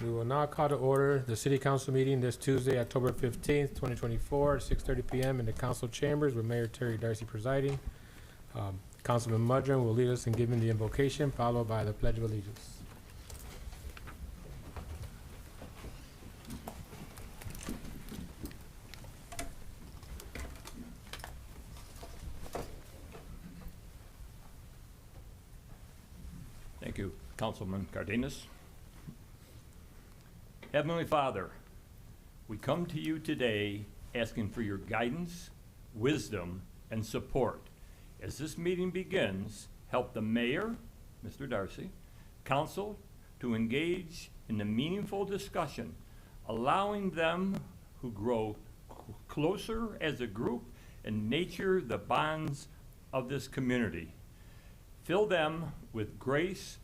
We will now call to order the City Council meeting this Tuesday, October 15th, 2024, at 6:30 p.m. in the council chambers with Mayor Terry Darcy presiding. Councilman Mudron will lead us in giving the invocation, followed by the Pledge of Allegiance. Thank you, Councilman Cardenas. Heavenly Father, we come to you today asking for your guidance, wisdom, and support. As this meeting begins, help the mayor, Mr. Darcy, council to engage in the meaningful discussion, allowing them who grow closer as a group and nurture the bonds of this community. Fill them with grace,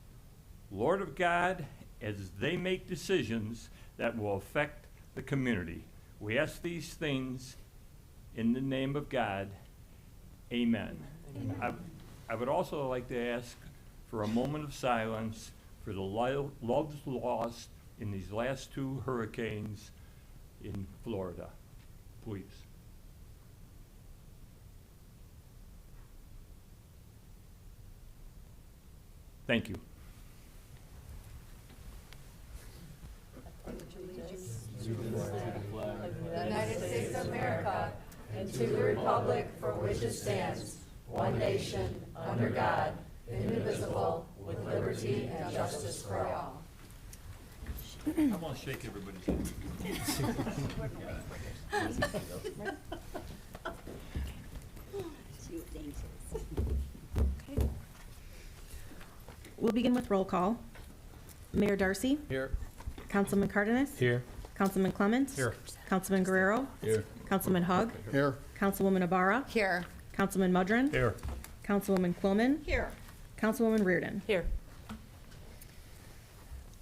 Lord of God, as they make decisions that will affect the community. We ask these things in the name of God. Amen. I would also like to ask for a moment of silence for the lives lost in these last two hurricanes in Florida, please. Thank you. The United States of America and to the republic for which it stands, one nation, under God, indivisible, with liberty and justice for all. I want to shake everybody's hand. Okay. We'll begin with roll call. Mayor Darcy. Here. Councilman Cardenas. Here. Councilman Clements. Here. Councilman Guerrero. Here. Councilman Hug. Here. Councilwoman Ibarra. Here. Councilman Mudron. Here. Councilwoman Quillman. Here. Councilwoman Reardon. Here.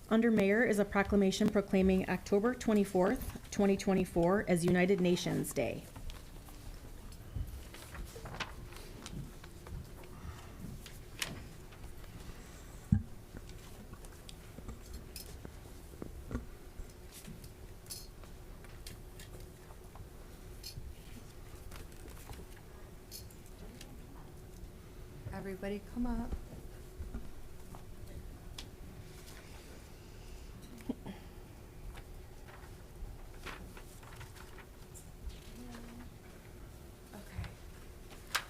Under Mayor is a proclamation proclaiming October 24th, 2024 as United Nations Day. Everybody come up.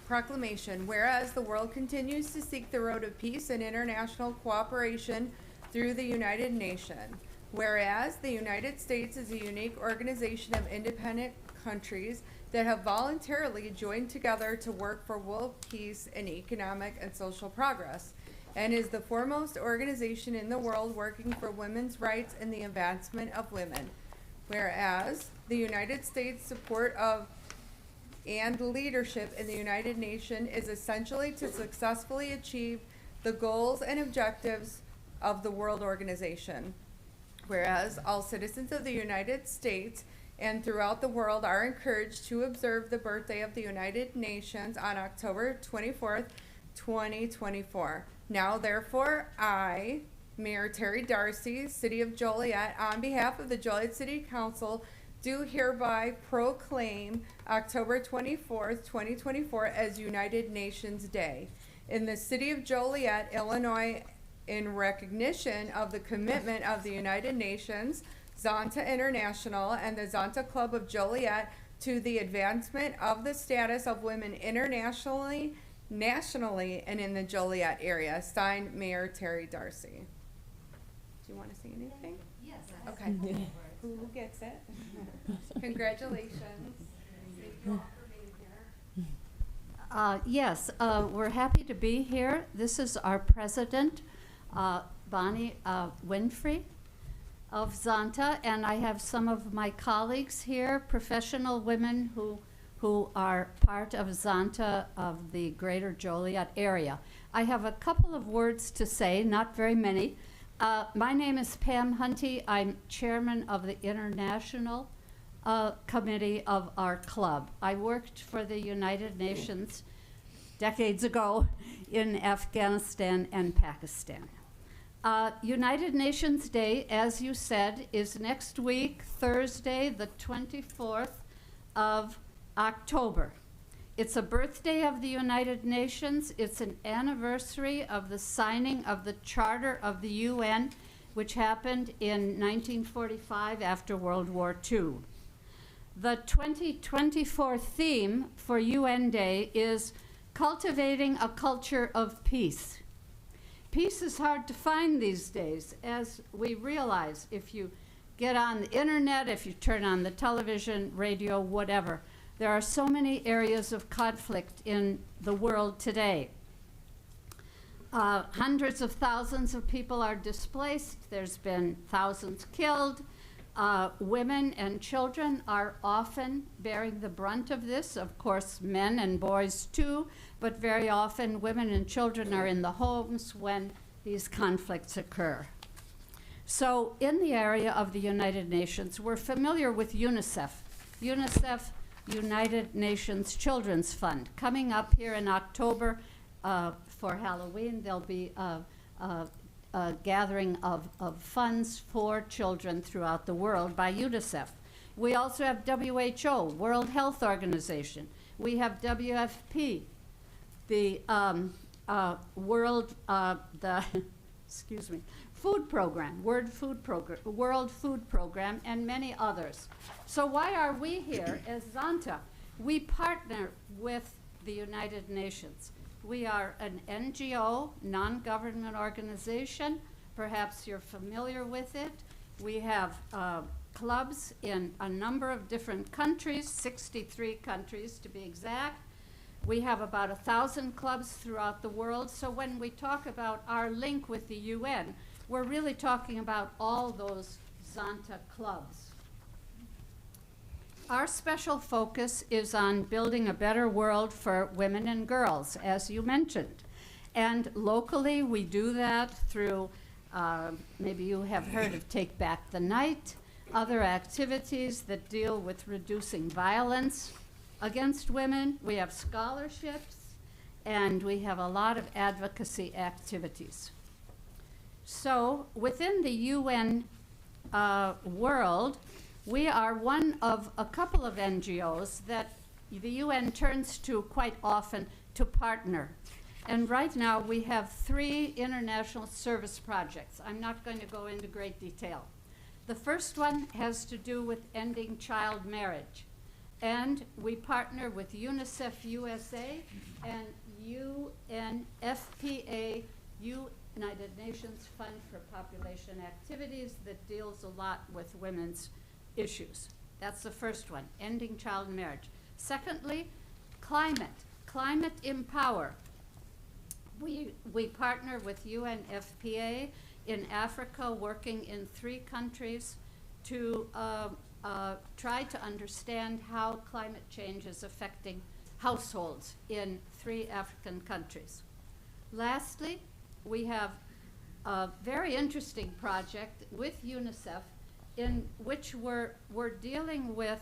Proclamation. Whereas the world continues to seek the road of peace and international cooperation through the United Nations. Whereas the United States is a unique organization of independent countries that have voluntarily joined together to work for world peace and economic and social progress, and is the foremost organization in the world working for women's rights and the advancement of women. Whereas the United States support of and leadership in the United Nations is essentially to successfully achieve the goals and objectives of the World Organization. Whereas all citizens of the United States and throughout the world are encouraged to observe the birthday of the United Nations on October 24th, 2024. Now, therefore, I, Mayor Terry Darcy, City of Joliet, on behalf of the Joliet City Council, do hereby proclaim October 24th, 2024 as United Nations Day in the City of Joliet, Illinois, in recognition of the commitment of the United Nations, Zonta International, and the Zonta Club of Joliet to the advancement of the status of women internationally, nationally, and in the Joliet area. Signed, Mayor Terry Darcy. Do you want to say anything? Yes. Okay. Who gets it? Congratulations. Thank you all for being here. Yes, we're happy to be here. This is our president, Bonnie Winfrey of Zonta, and I have some of my colleagues here, professional women who are part of Zonta of the greater Joliet area. I have a couple of words to say, not very many. My name is Pam Hunty. I'm chairman of the international committee of our club. I worked for the United Nations decades ago in Afghanistan and Pakistan. United Nations Day, as you said, is next week, Thursday, the 24th of October. It's a birthday of the United Nations. It's an anniversary of the signing of the Charter of the UN, which happened in 1945 after World War II. The 2024 theme for UN Day is cultivating a culture of peace. Peace is hard to find these days, as we realize if you get on the internet, if you turn on the television, radio, whatever. There are so many areas of conflict in the world today. Hundreds of thousands of people are displaced. There's been thousands killed. Women and children are often bearing the brunt of this. Of course, men and boys too, but very often women and children are in the homes when these conflicts occur. So in the area of the United Nations, we're familiar with UNICEF. UNICEF, United Nations Children's Fund. Coming up here in October for Halloween, there'll be a gathering of funds for children throughout the world by UNICEF. We also have WHO, World Health Organization. We have WFP, the excuse me, Food Program, World Food Program, and many others. So why are we here as Zonta? We partner with the United Nations. We are an NGO, non-government organization. Perhaps you're familiar with it. We have clubs in a number of different countries, 63 countries to be exact. We have about 1,000 clubs throughout the world. So when we talk about our link with the UN, we're really talking about all those Zonta clubs. Our special focus is on building a better world for women and girls, as you mentioned. And locally, we do that through, maybe you have heard of Take Back the Night, other activities that deal with reducing violence against women. We have scholarships, and we have a lot of advocacy activities. So within the UN world, we are one of a couple of NGOs that the UN turns to quite often to partner. And right now we have 3 international service projects. I'm not going to go into great detail. The first one has to do with ending child marriage. And we partner with UNICEF USA and UNFPA, United Nations Fund for Population Activities, that deals a lot with women's issues. That's the first one, ending child marriage. Secondly, climate empower. We partner with UNFPA in Africa, working in 3 countries to try to understand how climate change is affecting households in 3 African countries. Lastly, we have a very interesting project with UNICEF in which we're dealing with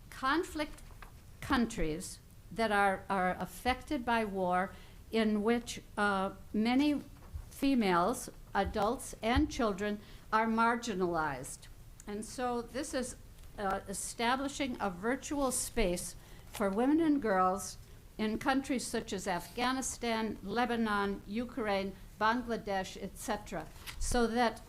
conflict countries that are affected by war, in which many females, adults, and children are marginalized. And so this is establishing a virtual space for women and girls in countries such as Afghanistan, Lebanon, Ukraine, Bangladesh, etc., so that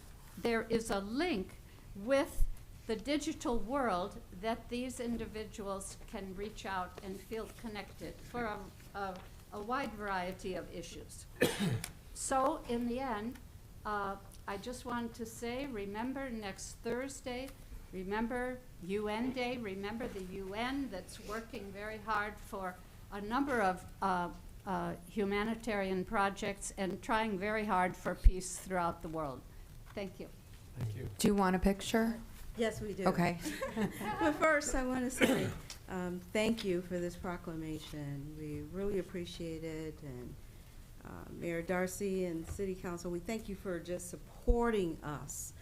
there is a link with the digital world that these individuals can reach out and feel connected for a wide variety of issues. So in the end, I just want to say, remember next Thursday, remember UN Day, remember the UN that's working very hard for a number of humanitarian projects and trying very hard for peace throughout the world. Thank you. Thank you. Do you want a picture? Yes, we do. Okay. But first, I want to say thank you for this proclamation. We really appreciate it. And Mayor Darcy and City Council, we thank you for just supporting us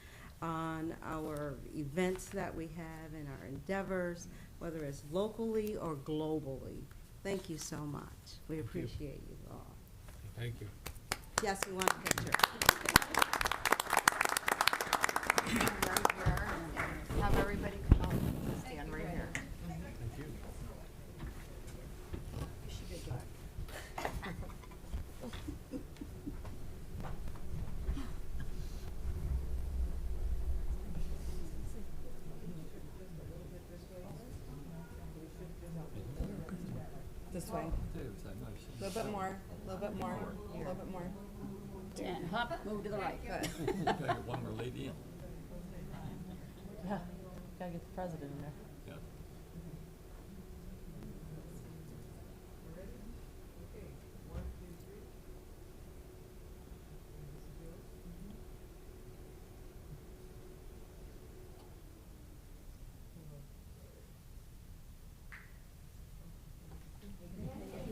on our events that we have and our endeavors, whether it's locally or globally. Thank you so much. We appreciate you all. Thank you. Yes, we want a picture. Right here. Have everybody come out and stand right here. This way. A little bit more, a little bit more, a little bit more. And hop, move to the right. Good. Gotta get one more lady in. Yeah, gotta get the president in there. Yeah.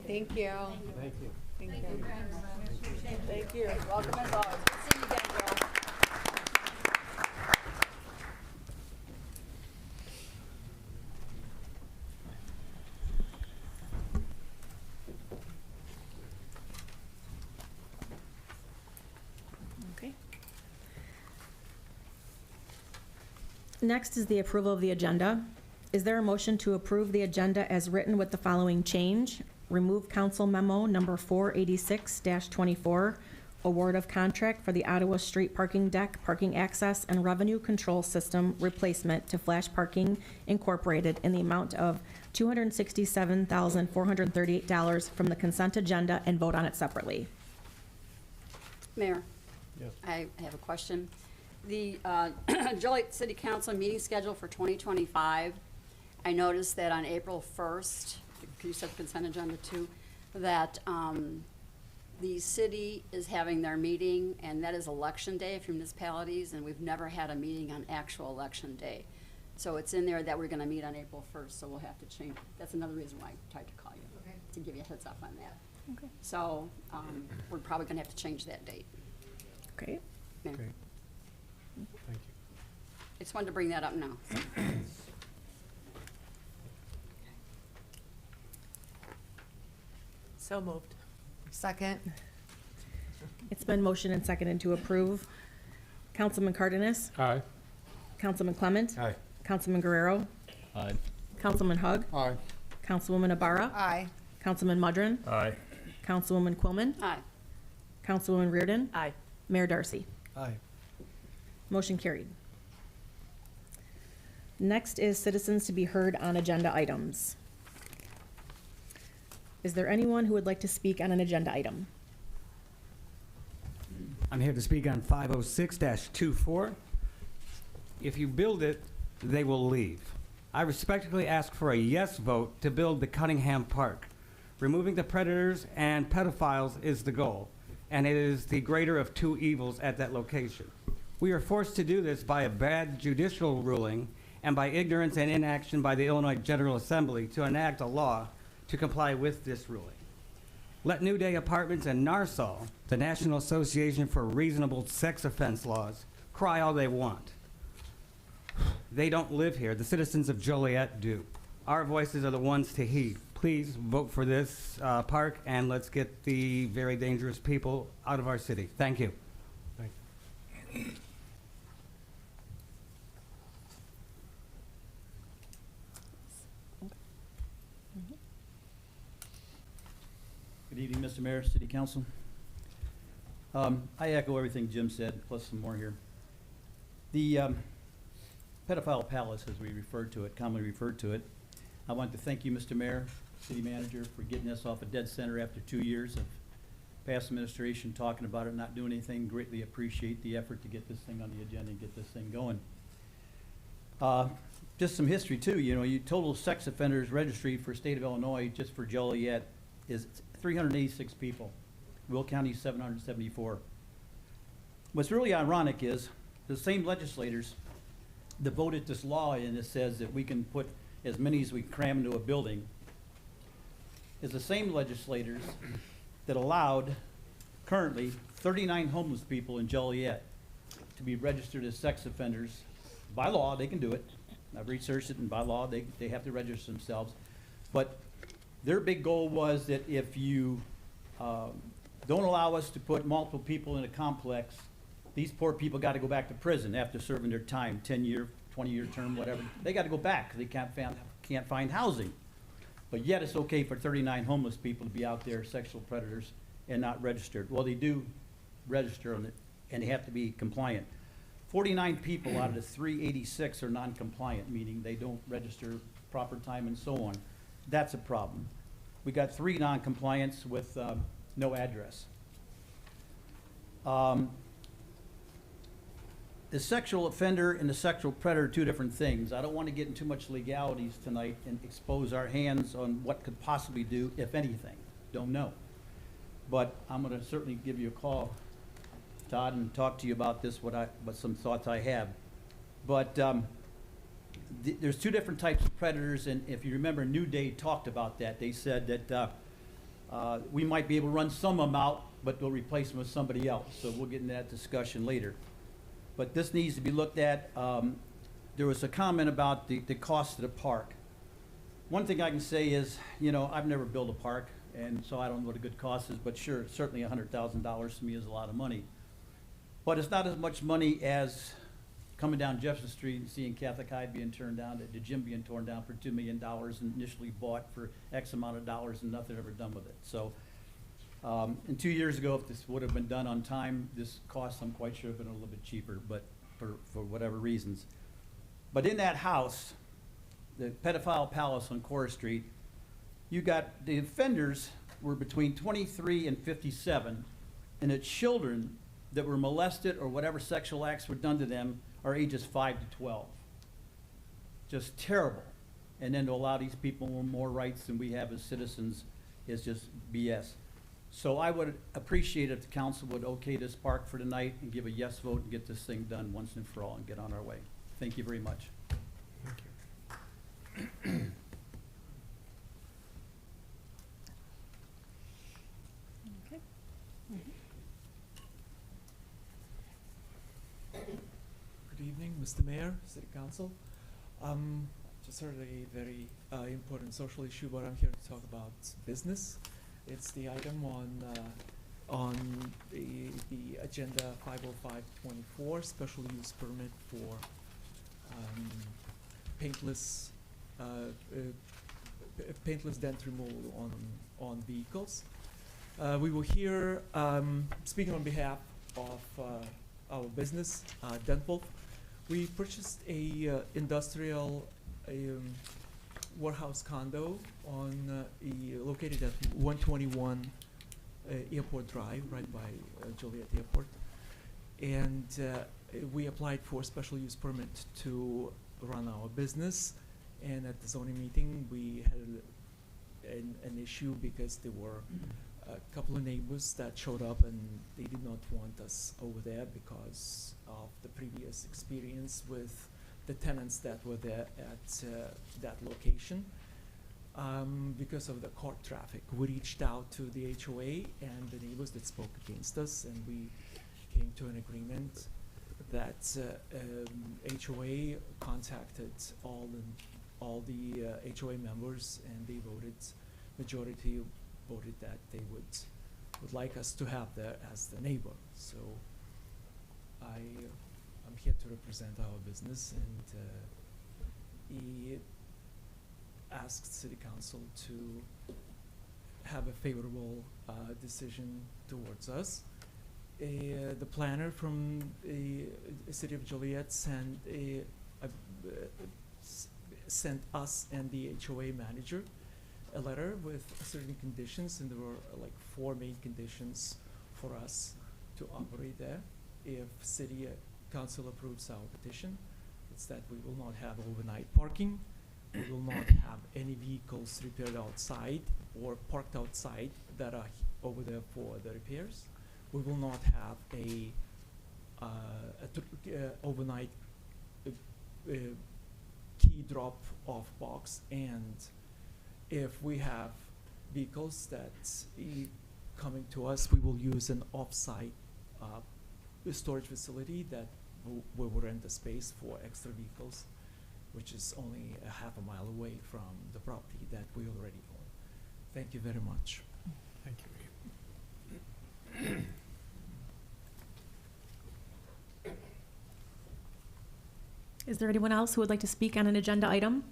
Thank you. Thank you. Thank you. Thank you. Welcome as always. See you again, Joe. Okay. Next is the approval of the agenda. Is there a motion to approve the agenda as written with the following change? Remove council memo number 486-24, award of contract for the Ottawa Street Parking Deck, Parking Access, and Revenue Control System replacement to Flash Parking Incorporated in the amount of $267,438 from the consent agenda and vote on it separately. Mayor, Yes. I have a question. The Joliet City Council meeting schedule for 2025, I noticed that on April 1st, you said consent agenda too, that the city is having their meeting, and that is election day for municipalities, and we've never had a meeting on actual election day. So it's in there that we're gonna meet on April 1st, so we'll have to change. That's another reason why I tried to call you, to give you a heads up on that. Okay. So we're probably gonna have to change that date. Okay. Mayor. Okay. Thank you. I just wanted to bring that up now. So moved. Second. It's been motioned and seconded to approve. Councilman Cardenas? Aye. Councilman Clement? Aye. Councilman Guerrero? Aye. Councilman Hug? Aye. Councilwoman Ibarra? Aye. Councilman Mudron? Aye. Councilwoman Quillman? Aye. Councilwoman Reardon? Aye. Mayor Darcy? Aye. Motion carried. Next is citizens to be heard on agenda items. Is there anyone who would like to speak on an agenda item? I'm here to speak on 506-24. If you build it, they will leave. I respectfully ask for a yes vote to build the Cunningham Park. Removing the predators and pedophiles is the goal, and it is the greater of two evils at that location. We are forced to do this by a bad judicial ruling and by ignorance and inaction by the Illinois General Assembly to enact a law to comply with this ruling. Let New Day Apartments and NARSOL, the National Association for Reasonable Sex Offense Laws, cry all they want. They don't live here. The citizens of Joliet do. Our voices are the ones to heed. Please vote for this park, and let's get the very dangerous people out of our city. Thank you. Thank you. Good evening, Mr. Mayor, City Council. I echo everything Jim said, plus some more here. The pedophile palace, as we referred to it, commonly referred to it, I want to thank you, Mr. Mayor, City Manager, for getting us off a dead center after 2 years of past administration talking about it, not doing anything. Greatly appreciate the effort to get this thing on the agenda and get this thing going. Just some history too, you know, your total sex offenders registry for state of Illinois, just for Joliet, is 386 people. Will County, 774. What's really ironic is the same legislators that voted this law in that says that we can put as many as we cram into a building is the same legislators that allowed currently 39 homeless people in Joliet to be registered as sex offenders. By law, they can do it. I've researched it, and by law, they have to register themselves. But their big goal was that if you Don't allow us to put multiple people in a complex. These poor people got to go back to prison after serving their time, 10-year, 20-year term, whatever. They got to go back because they can't find housing. But yet it's okay for 39 homeless people to be out there, sexual predators, and not registered. Well, they do register on it, and they have to be compliant. 49 people out of the 386 are non-compliant, meaning they don't register proper time and so on. That's a problem. We got 3 non-compliants with no address. The sexual offender and the sexual predator are 2 different things. I don't want to get into too much legalities tonight and expose our hands on what could possibly do, if anything. Don't know. But I'm going to certainly give you a call, Todd, and talk to you about this, what some thoughts I have. But there's 2 different types of predators, and if you remember, New Day talked about that. They said that we might be able to run some of them out, but we'll replace them with somebody else. So we'll get into that discussion later. But this needs to be looked at. There was a comment about the cost of the park. One thing I can say is, you know, I've never built a park, and so I don't know what a good cost is, but sure, certainly $100,000 to me is a lot of money. But it's not as much money as coming down Jefferson Street and seeing Catholic High being turned down, the gym being torn down for $2 million and initially bought for X amount of dollars and nothing ever done with it. So, and 2 years ago, if this would have been done on time, this cost, I'm quite sure, have been a little bit cheaper, but for whatever reasons. But in that house, the pedophile palace on Cora Street, you got the offenders were between 23 and 57, and the children that were molested or whatever sexual acts were done to them are ages 5 to 12. Just terrible. And then to allow these people more rights than we have as citizens is just BS. So I would appreciate if the council would okay this park for tonight and give a yes vote and get this thing done once and for all and get on our way. Thank you very much. Okay. Good evening, Mr. Mayor, City Council. Just heard a very important social issue, but I'm here to talk about business. It's the item on the agenda 50524, special use permit for paintless dent removal on vehicles. We will hear, speaking on behalf of our business, Dental. We purchased a industrial warehouse condo located at 121 Airport Drive, right by Joliet Airport. And we applied for special use permit to run our business. And at the zoning meeting, we had an issue because there were a couple of neighbors that showed up and they did not want us over there because of the previous experience with the tenants that were there at that location. Because of the court traffic, we reached out to the HOA and the neighbors that spoke against us, and we came to an agreement that HOA contacted all the HOA members, and they majority voted that they would like us to have there as the neighbor. So I'm here to represent our business, and he asked City Council to have a favorable decision towards us. The planner from the City of Joliet sent us and the HOA manager a letter with certain conditions, and there were like 4 main conditions for us to operate there. If City Council approves our petition, it's that we will not have overnight parking, we will not have any vehicles repaired outside or parked outside that are over there for the repairs. We will not have a overnight key drop off box, and if we have vehicles that coming to us, we will use an off-site storage facility that we will rent a space for extra vehicles, which is only a half a mile away from the property that we already own. Thank you very much. Thank you. Is there anyone else who would like to speak on an agenda item?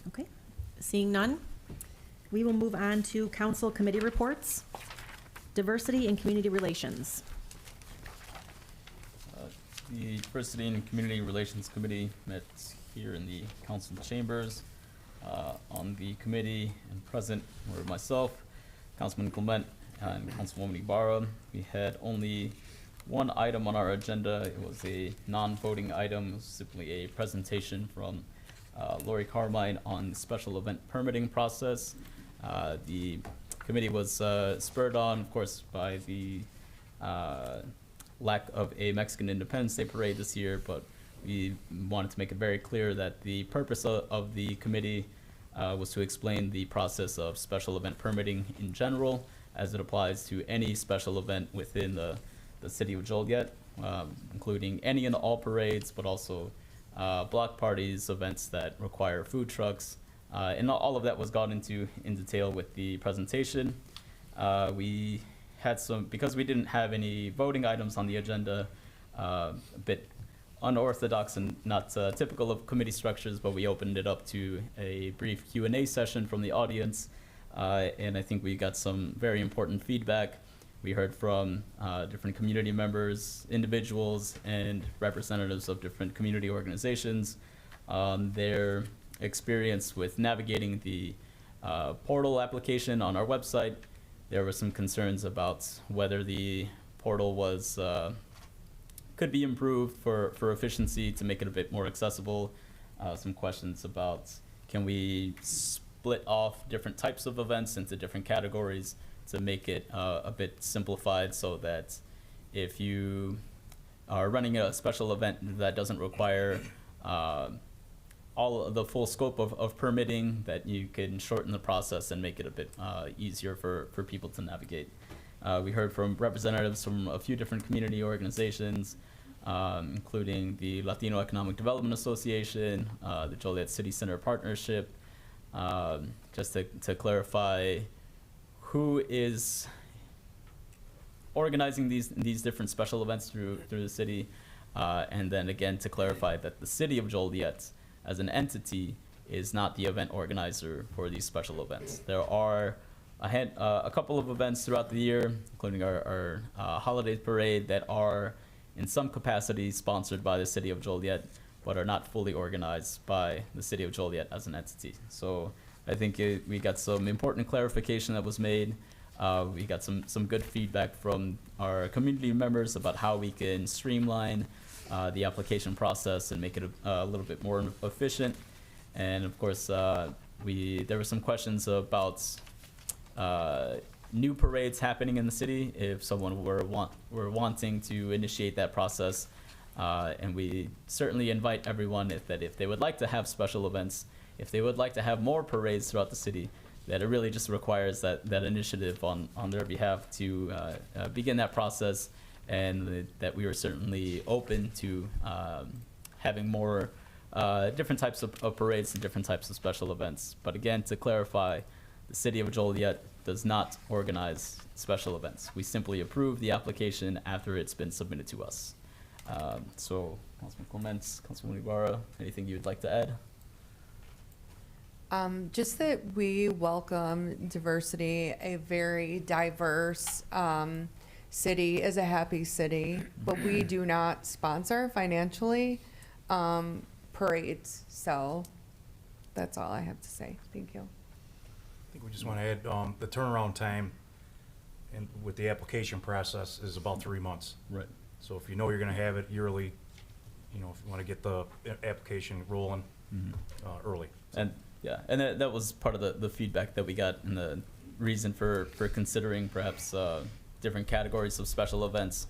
Okay, seeing none, we will move on to council committee reports. Diversity and Community Relations. The Diversity and Community Relations Committee met here in the council chambers. On the committee and present were myself, Councilman Clement, and Councilwoman Ibarra. We had only one item on our agenda. It was a non-voting item. It was simply a presentation from Lori Carmine on the special event permitting process. The committee was spurred on, of course, by the lack of a Mexican Independence Day parade this year, but we wanted to make it very clear that the purpose of the committee was to explain the process of special event permitting in general, as it applies to any special event within the city of Joliet, including any and all parades, but also block parties, events that require food trucks, and all of that was gone into in detail with the presentation. We had because we didn't have any voting items on the agenda, a bit unorthodox and not typical of committee structures, but we opened it up to a brief Q&A session from the audience, and I think we got some very important feedback. We heard from different community members, individuals, and representatives of different community organizations, their experience with navigating the portal application on our website. There were some concerns about whether the portal was could be improved for efficiency to make it a bit more accessible. Some questions about, can we split off different types of events into different categories to make it a bit simplified, so that if you are running a special event that doesn't require all of the full scope of permitting, that you can shorten the process and make it a bit easier for people to navigate. We heard from representatives from a few different community organizations, including the Latino Economic Development Association, the Joliet City Center Partnership, just to clarify who is organizing these different special events through the city, and then again to clarify that the city of Joliet as an entity is not the event organizer for these special events. There are a couple of events throughout the year, including our holiday parade, that are in some capacity sponsored by the city of Joliet, but are not fully organized by the city of Joliet as an entity. So I think we got some important clarification that was made. We got some good feedback from our community members about how we can streamline the application process and make it a little bit more efficient. And of course, there were some questions about new parades happening in the city, if someone were wanting to initiate that process. And we certainly invite everyone if they would like to have special events, if they would like to have more parades throughout the city, that it really just requires that initiative on their behalf to begin that process, and that we are certainly open to having more different types of parades and different types of special events. But again, to clarify, the city of Joliet does not organize special events. We simply approve the application after it's been submitted to us. So, Councilman Clements, Councilwoman Ibarra, anything you'd like to add? Just that we welcome diversity. A very diverse city is a happy city, but we do not sponsor financially parades. So that's all I have to say. Thank you. I think we just want to add the turnaround time and with the application process is about 3 months. Right. So if you know you're going to have it yearly, if you want to get the application rolling early. And yeah, and that was part of the feedback that we got, and the reason for considering perhaps different categories of special events.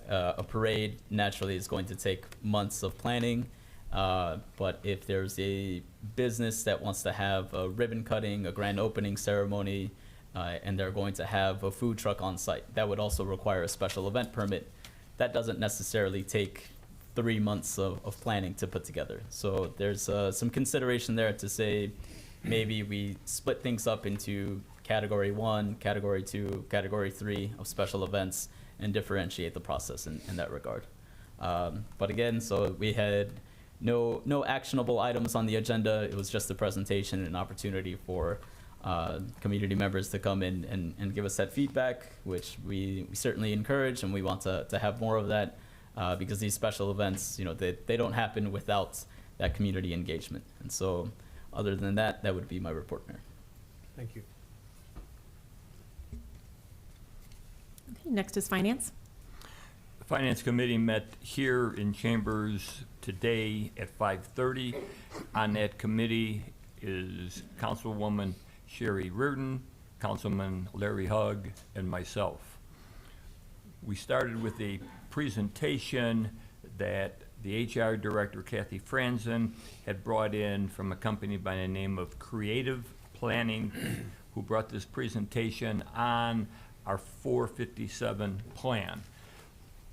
A parade naturally is going to take months of planning, but if there's a business that wants to have a ribbon cutting, a grand opening ceremony, and they're going to have a food truck on site, that would also require a special event permit. That doesn't necessarily take 3 months of planning to put together. So there's some consideration there to say maybe we split things up into category 1, category 2, category 3 of special events and differentiate the process in that regard. But again, so we had no actionable items on the agenda. It was just a presentation and an opportunity for community members to come in and give us that feedback, which we certainly encourage, and we want to have more of that because these special events, they don't happen without that community engagement. And so other than that, that would be my report, Mayor. Thank you. Okay, next is finance. The Finance Committee met here in Chambers today at 5:30. On that committee is Councilwoman Sherry Reardon, Councilman Larry Hugg, and myself. We started with a presentation that the HR Director, Kathy Franzen, had brought in from a company by the name of Creative Planning, who brought this presentation on our 457 plan.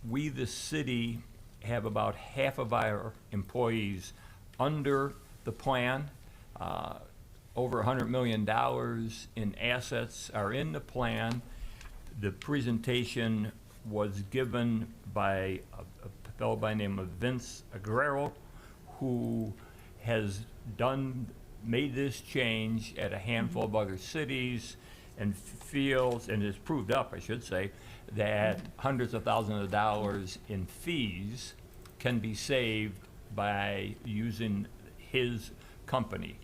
We, the city, have about half of our employees under the plan. Over $100 million in assets are in the plan. The presentation was given by a fellow by the name of Vince Aguero, who has made this change at a handful of other cities and feels, and is proved up, I should say, that hundreds of thousands of dollars in fees can be saved by using his company.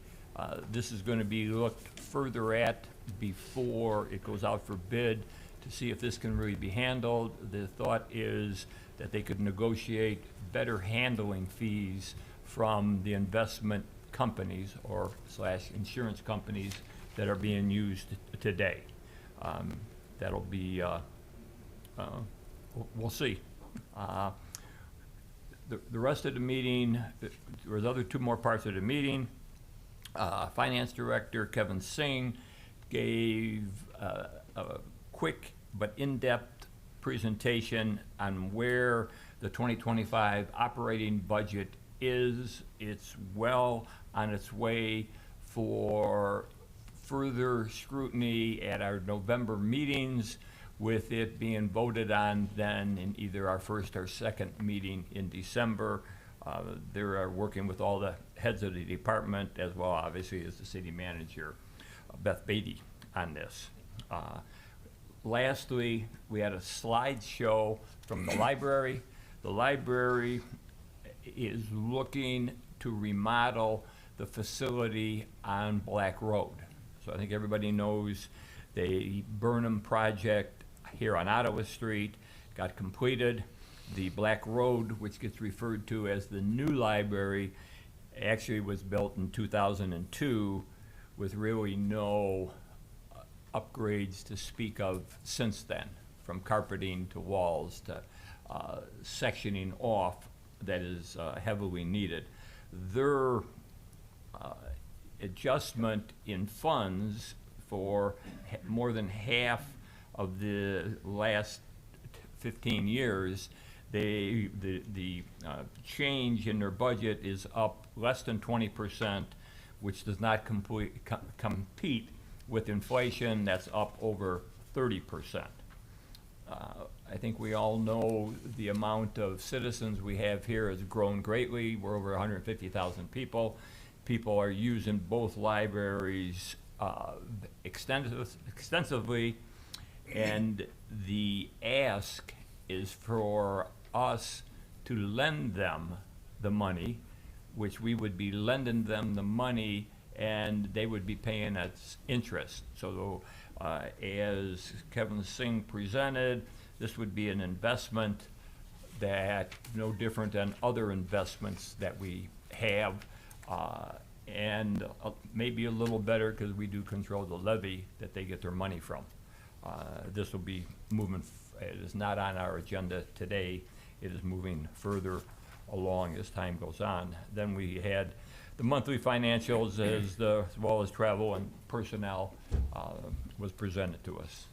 This is going to be looked further at before it goes out for bid to see if this can really be handled. The thought is that they could negotiate better handling fees from the investment companies or / insurance companies that are being used today. That'll be, we'll see. The rest of the meeting, there was two more parts of the meeting. Finance Director Kevin Singh gave a quick but in-depth presentation on where the 2025 operating budget is. It's well on its way for further scrutiny at our November meetings, with it being voted on then in either our first or second meeting in December. They are working with all the heads of the department, as well obviously as the city manager, Beth Beatty, on this. Lastly, we had a slideshow from the library. The library is looking to remodel the facility on Black Road. So I think everybody knows the Burnham project here on Ottawa Street got completed. The Black Road, which gets referred to as the new library, actually was built in 2002 with really no upgrades to speak of since then, from carpeting to walls to sectioning off that is heavily needed. Their adjustment in funds for more than half of the last 15 years, the change in their budget is up less than 20%, which does not compete with inflation that's up over 30%. I think we all know the amount of citizens we have here has grown greatly. We're over 150,000 people. People are using both libraries extensively, and the ask is for us to lend them the money, which we would be lending them the money and they would be paying us interest. So as Kevin Singh presented, this would be an investment that no different than other investments that we have, and maybe a little better because we do control the levy that they get their money from. This will be moving, it is not on our agenda today. It is moving further along as time goes on. Then we had the monthly financials as well as travel and personnel was presented to us.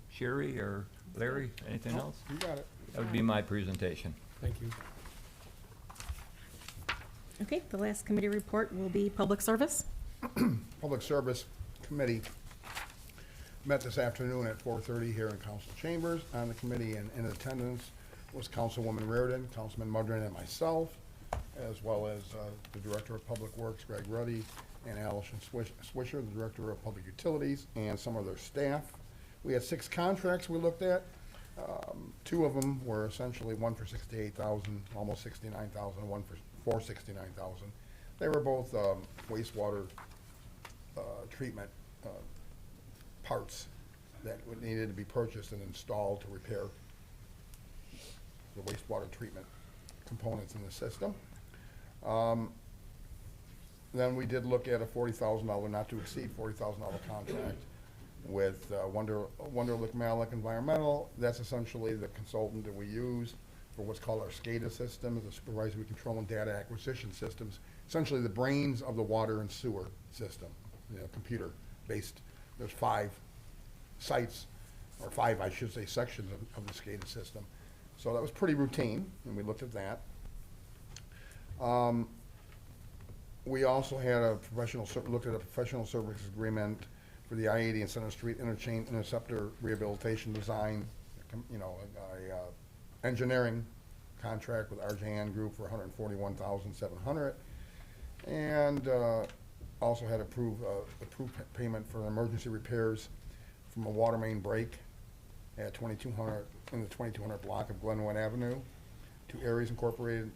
Sherry or Larry, anything else? You got it. That would be my presentation. Thank you. Okay, the last committee report will be Public Service. Public Service Committee met this afternoon at 4:30 here in council chambers. On the committee and in attendance was Councilwoman Reardon, Councilman Mudrin, and myself, as well as the Director of Public Works, Greg Ruddy, and Allison Swisher, the Director of Public Utilities, and some of their staff. We had 6 contracts we looked at. 2 of them were essentially one for $68,000, almost $69,000, one for $69,000. They were both wastewater treatment parts that needed to be purchased and installed to repair the wastewater treatment components in the system. Then we did look at a $40,000, not to exceed $40,000 contract with Wunderlich Malik Environmental. That's essentially the consultant that we use for what's called our SCADA system, the Supervisory Control and Data Acquisition Systems, essentially the brains of the water and sewer system, computer-based. There's 5 sites, or 5, I should say, sections of the SCADA system. So that was pretty routine, and we looked at that. We also had looked at a professional services agreement for the I-80 and Center Street Interchange Interceptor Rehabilitation Design, engineering contract with RJN Group for $141,700, and also had approved payment for emergency repairs from a water main break at 2200 in the 2200 block of Glenwood Avenue to Aries Incorporated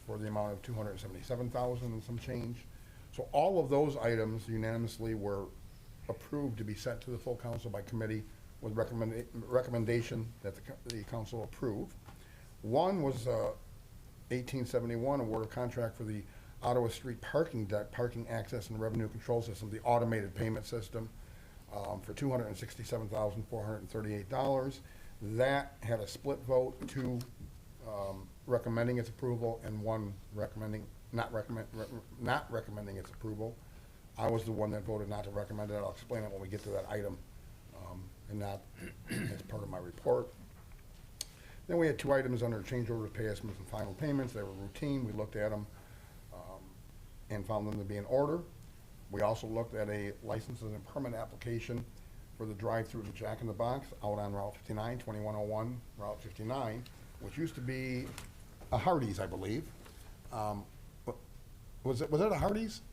for the amount of $277,000 and some change. So all of those items unanimously were approved to be sent to the full council by committee with recommendation that the council approve. One was 1871 award of contract for the Ottawa Street parking deck, parking access and revenue control system, the automated payment system, for $267,438. That had a split vote, 2 recommending its approval and 1 not recommending its approval. I was the one that voted not to recommend it. I'll explain it when we get to that item, and not as part of my report. Then we had 2 items under change order pay estimates and final payments. They were routine. We looked at them and found them to be in order. We also looked at a license and permit application for the drive-through to Jack in the Box out on Route 59, 2101 Route 59, which used to be a Hardee's, I believe. Was it a Hardee's?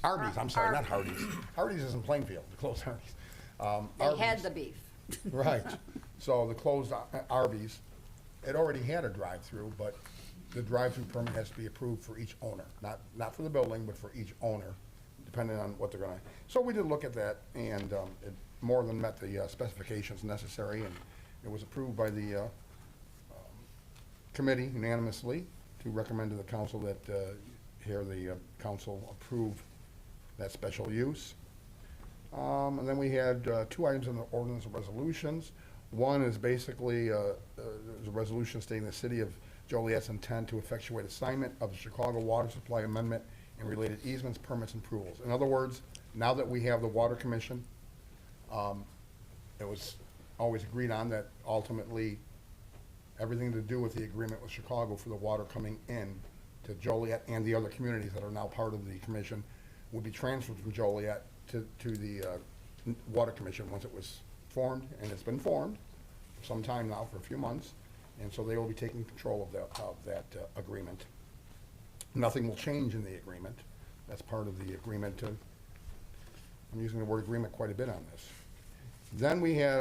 Arby's, I'm sorry, not Hardee's. Hardee's is in Plainfield, the closed Hardee's. They had the beef. Right. So the closed Arby's, it already had a drive-through, but the drive-through permit has to be approved for each owner, not for the building, but for each owner, depending on what they're gonna. So we did look at that, and it more than met the specifications necessary, and it was approved by the committee unanimously to recommend to the council that here the council approve that special use. And then we had 2 items in the ordinance of resolutions. One is basically there's a resolution stating the city of Joliet's intent to effectuate assignment of the Chicago Water Supply Amendment and related easements, permits, and approvals. In other words, now that we have the Water Commission, it was always agreed on that ultimately everything to do with the agreement with Chicago for the water coming in to Joliet and the other communities that are now part of the commission would be transferred from Joliet to the Water Commission once it was formed, and it's been formed for some time now, for a few months, and so they will be taking control of that agreement. Nothing will change in the agreement. That's part of the agreement. I'm using the word agreement quite a bit on this. Then we had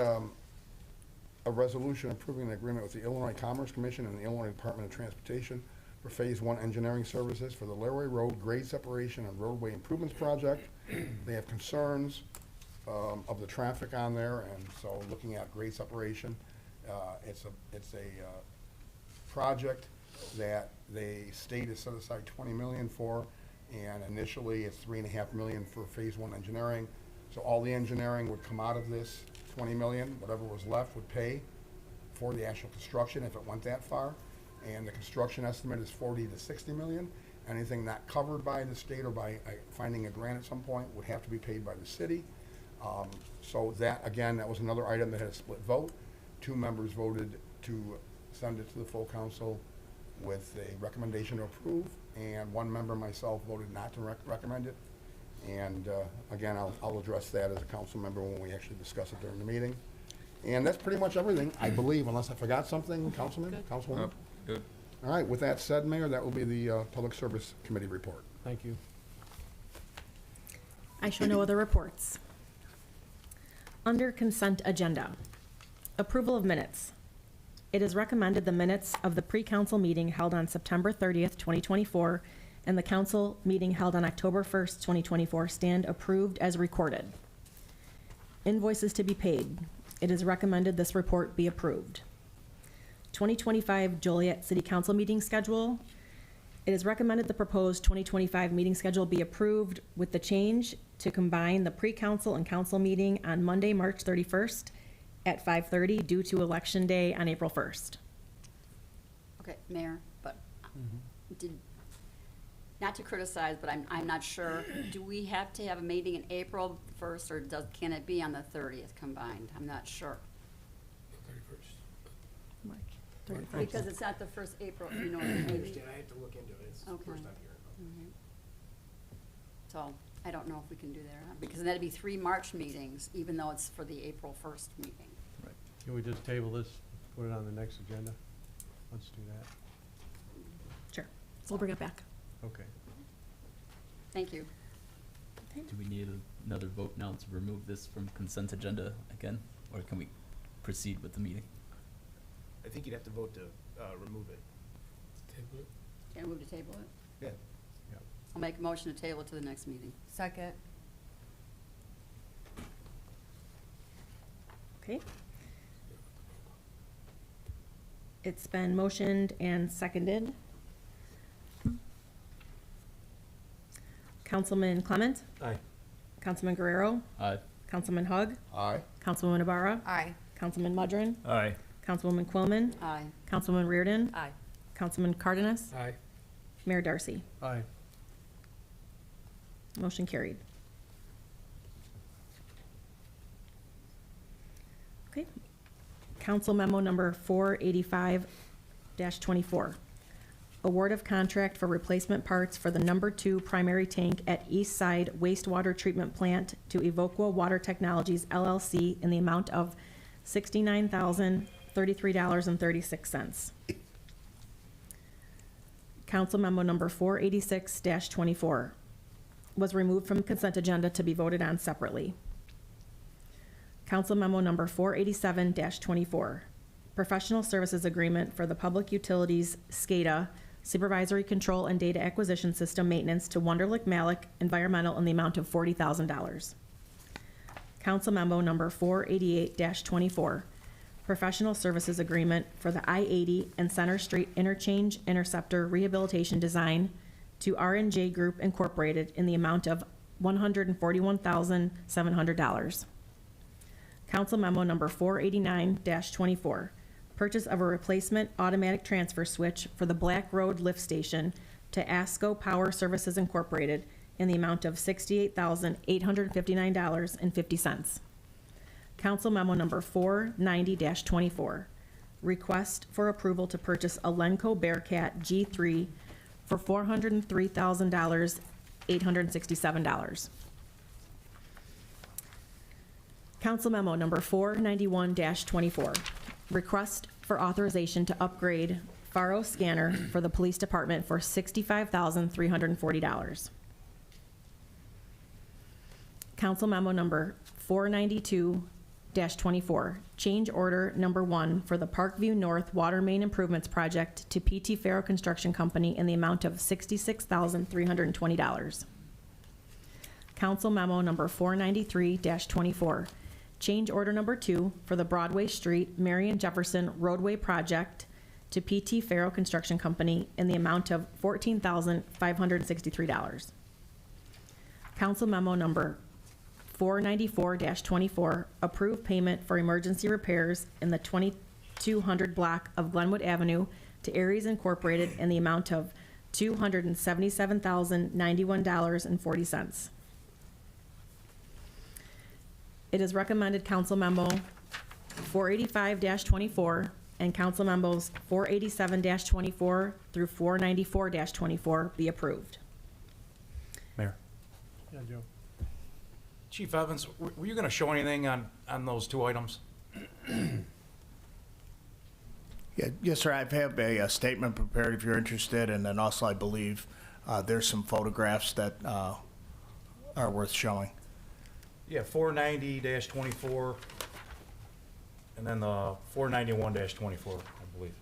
a resolution approving an agreement with the Illinois Commerce Commission and the Illinois Department of Transportation for Phase 1 engineering services for the Laraway Road grade separation and roadway improvements project. They have concerns of the traffic on there, and so looking at grade separation, it's a project that the state has set aside $20 million for, and initially it's $3.5 million for Phase 1 engineering. So all the engineering would come out of this $20 million. Whatever was left would pay for the actual construction if it went that far. And the construction estimate is $40 to $60 million. Anything not covered by the state or by finding a grant at some point would have to be paid by the city. So that, again, that was another item that had a split vote. 2 members voted to send it to the full council with a recommendation to approve, and 1 member, myself, voted not to recommend it. And again, I'll address that as a council member when we actually discuss it during the meeting. And that's pretty much everything, I believe, unless I forgot something, Councilman, Councilwoman? Good. All right, with that said, Mayor, that will be the Public Service Committee report. Thank you. I show no other reports. Under consent agenda, approval of minutes. It is recommended the minutes of the pre-council meeting held on September 30th, 2024, and the council meeting held on October 1st, 2024, stand approved as recorded. Invoices to be paid. It is recommended this report be approved. 2025 Joliet City Council meeting schedule. It is recommended the proposed 2025 meeting schedule be approved with the change to combine the pre-council and council meeting on Monday, March 31st at 5:30 due to Election Day on April 1st. Okay, Mayor, but not to criticize, but I'm not sure. Do we have to have a meeting in April 1st, or can it be on the 30th combined? I'm not sure. March 31st. Because it's not the first April, you know. I understand, I have to look into it, it's the first time hearing. So, I don't know if we can do that or not, because that'd be 3 March meetings, even though it's for the April 1st meeting. Can we just table this, put it on the next agenda? Let's do that. Sure. So we'll bring it back. Okay. Thank you. Do we need another vote now to remove this from consent agenda again? Or can we proceed with the meeting? I think you'd have to vote to remove it. Table it. Can I move to table it? Yeah. I'll make a motion to table it to the next meeting. Second. Okay. It's been motioned and seconded. Councilman Clement? Aye. Councilman Guerrero? Aye. Councilman Hug? Aye. Councilwoman Ibarra? Aye. Councilman Mudron? Aye. Councilwoman Quillman? Aye. Councilwoman Reardon? Aye. Councilman Cardenas? Aye. Mayor Darcy? Aye. Motion carried. Okay. Council memo number 485-24. Award of contract for replacement parts for the number 2 primary tank at East Side Wastewater Treatment Plant to Evoqua Water Technologies LLC in the amount of $69,033.36. Council memo number 486-24 was removed from consent agenda to be voted on separately. Council memo number 487-24, professional services agreement for the Public Utilities SCADA Supervisory Control and Data Acquisition System Maintenance to Wunderlich Malik Environmental in the amount of $40,000. Council memo number 488-24, professional services agreement for the I-80 and Center Street Interchange Interceptor Rehabilitation Design to R&J Group Incorporated in the amount of $141,700. Council memo number 489-24, purchase of a replacement automatic transfer switch for the Black Road Lift Station to ASCO Power Services Incorporated in the amount of $68,859.50. Council memo number 490-24, request for approval to purchase a Lenco Bearcat G3 for $403,867. Council memo number 491-24, request for authorization to upgrade Faro scanner for the police department for $65,340. Council memo number 492-24, change order number 1 for the Parkview North Water Main Improvements Project to PT Faro Construction Company in the amount of $66,320. Council memo number 493-24, change order number 2 for the Broadway Street Marion Jefferson Roadway Project to PT Faro Construction Company in the amount of $14,563. Council memo number 494-24, approve payment for emergency repairs in the 2200 block of Glenwood Avenue to Aries Incorporated in the amount of $277,091.40. It is recommended council memo 485-24 and council memos 487-24 through 494-24 be approved. Mayor, Yeah, Joe. Chief Evans, were you gonna show anything on those two items? Yeah, yes, sir. I have a statement prepared if you're interested, and then also I believe there's some photographs that are worth showing. Yeah, 490-24, and then the 491-24, I believe.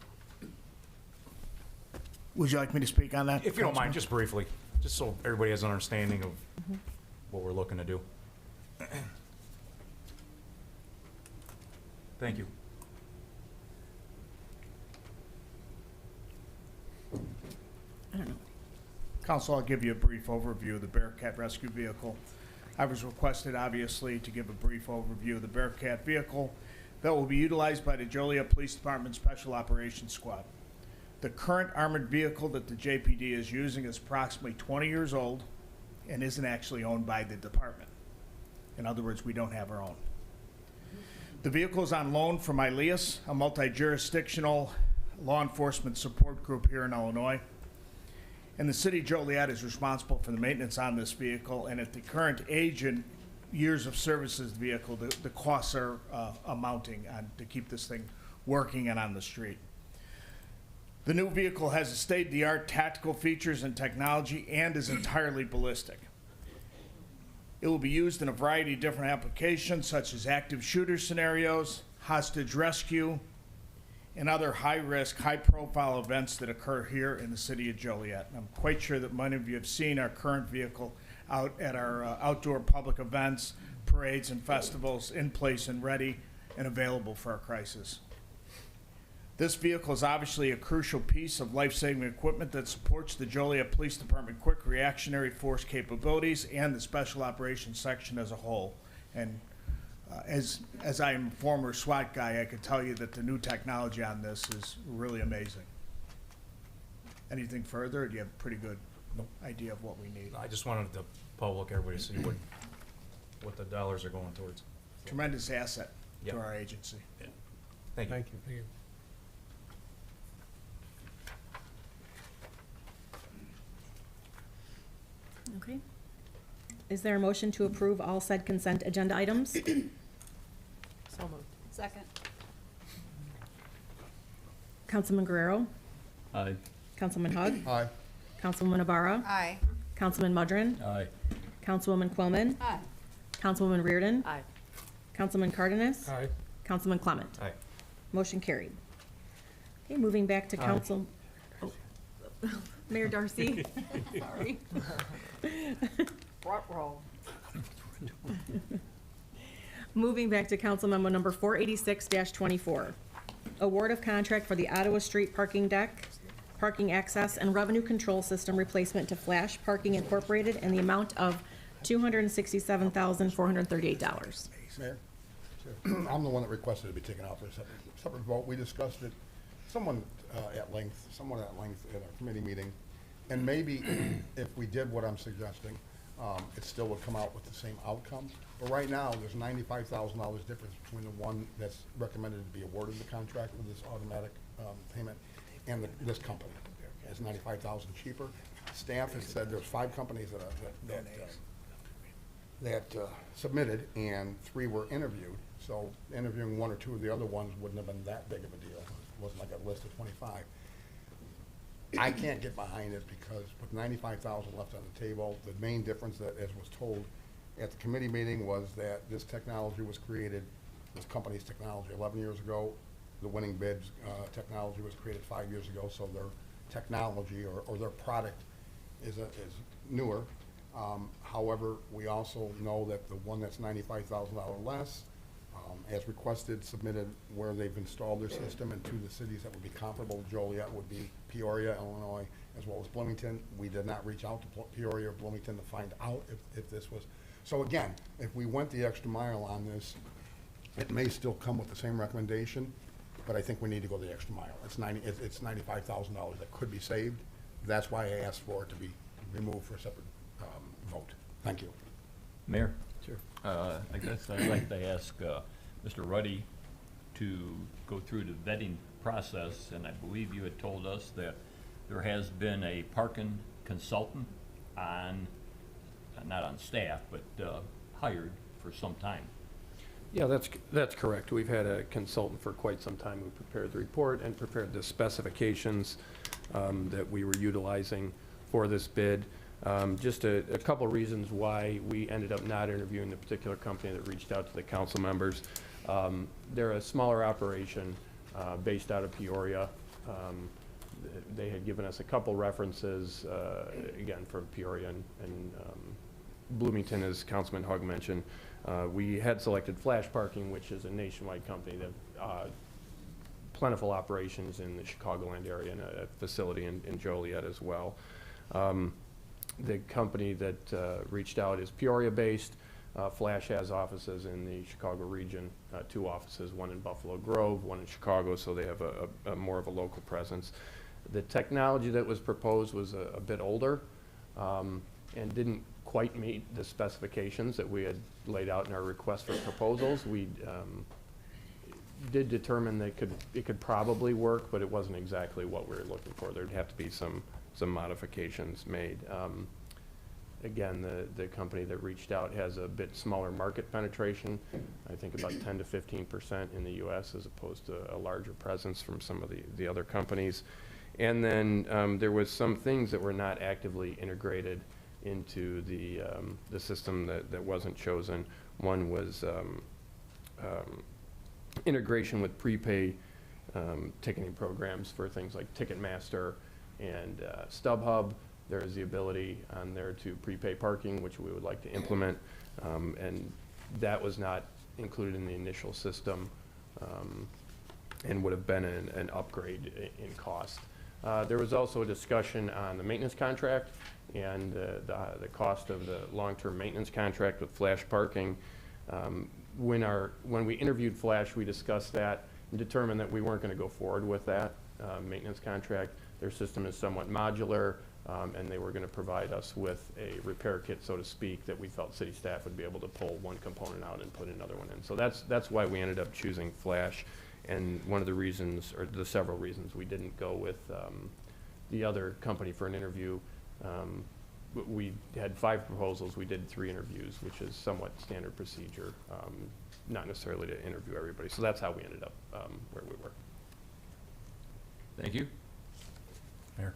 Would you like me to speak on that? If you don't Councilman? mind, just briefly, just so everybody has an understanding of what we're looking to do. Thank you. I don't know. Council, I'll give you a brief overview of the Bearcat Rescue Vehicle. I was requested, obviously, to give a brief overview of the Bearcat vehicle that will be utilized by the Joliet Police Department Special Operations Squad. The current armored vehicle that the JPD is using is approximately 20 years old and isn't actually owned by the department. In other words, we don't have our own. The vehicle is on loan from ILEAS, a multi-jurisdictional law enforcement support group here in Illinois. And the city of Joliet is responsible for the maintenance on this vehicle, and at the current age and years of service of the vehicle, the costs are amounting to keep this thing working and on the street. The new vehicle has a state-of-the-art tactical features and technology and is entirely ballistic. It will be used in a variety of different applications, such as active shooter scenarios, hostage rescue, and other high-risk, high-profile events that occur here in the city of Joliet. And I'm quite sure that many of you have seen our current vehicle out at our outdoor public events, parades, and festivals, in place and ready and available for our crisis. This vehicle is obviously a crucial piece of life-saving equipment that supports the Joliet Police Department quick reactionary force capabilities and the Special Operations Section as a whole. And as I am a former SWAT guy, I can tell you that the new technology on this is really amazing. Anything further, or do you have a pretty good idea of what we need? I just wanted the public, everybody to see what the dollars are going towards. Tremendous asset Yep. to our agency. Yeah. Thank you. Thank you. Thank you. Okay. Is there a motion to approve all said consent agenda items? So moved. Second. Councilman Guerrero? Aye. Councilman Hug? Aye. Councilwoman Ibarra? Aye. Councilman Mudrin? Aye. Councilwoman Quillman? Aye. Councilwoman Reardon? Aye. Councilman Cardenas? Aye. Councilman Clement? Aye. Motion carried. Okay, moving back to Aye. council. Oh. Mayor Darcy? Sorry. Roll. Moving back to council memo number 486-24. Award of contract for the Ottawa Street parking deck, parking access, and revenue control system replacement to Flash Parking Incorporated in the amount of $267,438. Mayor? I'm the one that requested it be taken out for a separate vote. We discussed it somewhat at length at our committee meeting. And maybe if we did what I'm suggesting, it still would come out with the same outcome. But right now, there's $95,000 difference between the one that's recommended to be awarded the contract with this automatic payment and this company. It's $95,000 cheaper. Staff has said there's 5 companies that submitted, and 3 were interviewed. So interviewing 1 or 2 of the other ones wouldn't have been that big of a deal. It wasn't like a list of 25. I can't get behind it because with $95,000 left on the table, the main difference that, as was told at the committee meeting, was that this technology was created, this company's technology 11 years ago. The winning bids technology was created 5 years ago, so their technology or their product is newer. However, we also know that the one that's $95,000 less, as requested, submitted where they've installed their system, and 2 of the cities that would be comparable to Joliet would be Peoria, Illinois, as well as Bloomington. We did not reach out to Peoria or Bloomington to find out if this was. So again, if we went the extra mile on this, it may still come with the same recommendation, but I think we need to go the extra mile. It's $95,000 that could be saved. That's why I asked for it to be removed for a separate vote. Thank you. Mayor? Sure. I guess I'd like to ask Mr. Ruddy to go through the vetting process, and I believe you had told us that there has been a parking consultant on, not on staff, but hired for some time. Yeah, that's correct. We've had a consultant for quite some time who prepared the report and prepared the specifications that we were utilizing for this bid. Just a couple reasons why we ended up not interviewing the particular company that reached out to the council members. They're a smaller operation based out of Peoria. They had given us a couple references, again, from Peoria and Bloomington, as Councilman Hug mentioned. We had selected Flash Parking, which is a nationwide company that plentiful operations in the Chicagoland area and a facility in Joliet as well. The company that reached out is Peoria-based. Flash has offices in the Chicago region, 2 offices, one in Buffalo Grove, one in Chicago, so they have a more of a local presence. The technology that was proposed was a bit older and didn't quite meet the specifications that we had laid out in our request for proposals. We did determine that it could probably work, but it wasn't exactly what we were looking for. There'd have to be some modifications made. Again, the company that reached out has a bit smaller market penetration, I think about 10 to 15% in the U.S. as opposed to a larger presence from some of the other companies. And then there was some things that were not actively integrated into the system that wasn't chosen. One was integration with prepay ticketing programs for things like Ticketmaster and StubHub. There is the ability on there to prepay parking, which we would like to implement, and that was not included in the initial system and would have been an upgrade in cost. There was also a discussion on the maintenance contract and the cost of the long-term maintenance contract with Flash Parking. When we interviewed Flash, we discussed that and determined that we weren't going to go forward with that maintenance contract. Their system is somewhat modular, and they were going to provide us with a repair kit, so to speak, that we felt city staff would be able to pull one component out and put another one in. So that's why we ended up choosing Flash. And one of the reasons, or the several reasons, we didn't go with the other company for an interview. We had 5 proposals. We did 3 interviews, which is somewhat standard procedure, not necessarily to interview everybody. So that's how we ended up where we were. Thank you. Mayor.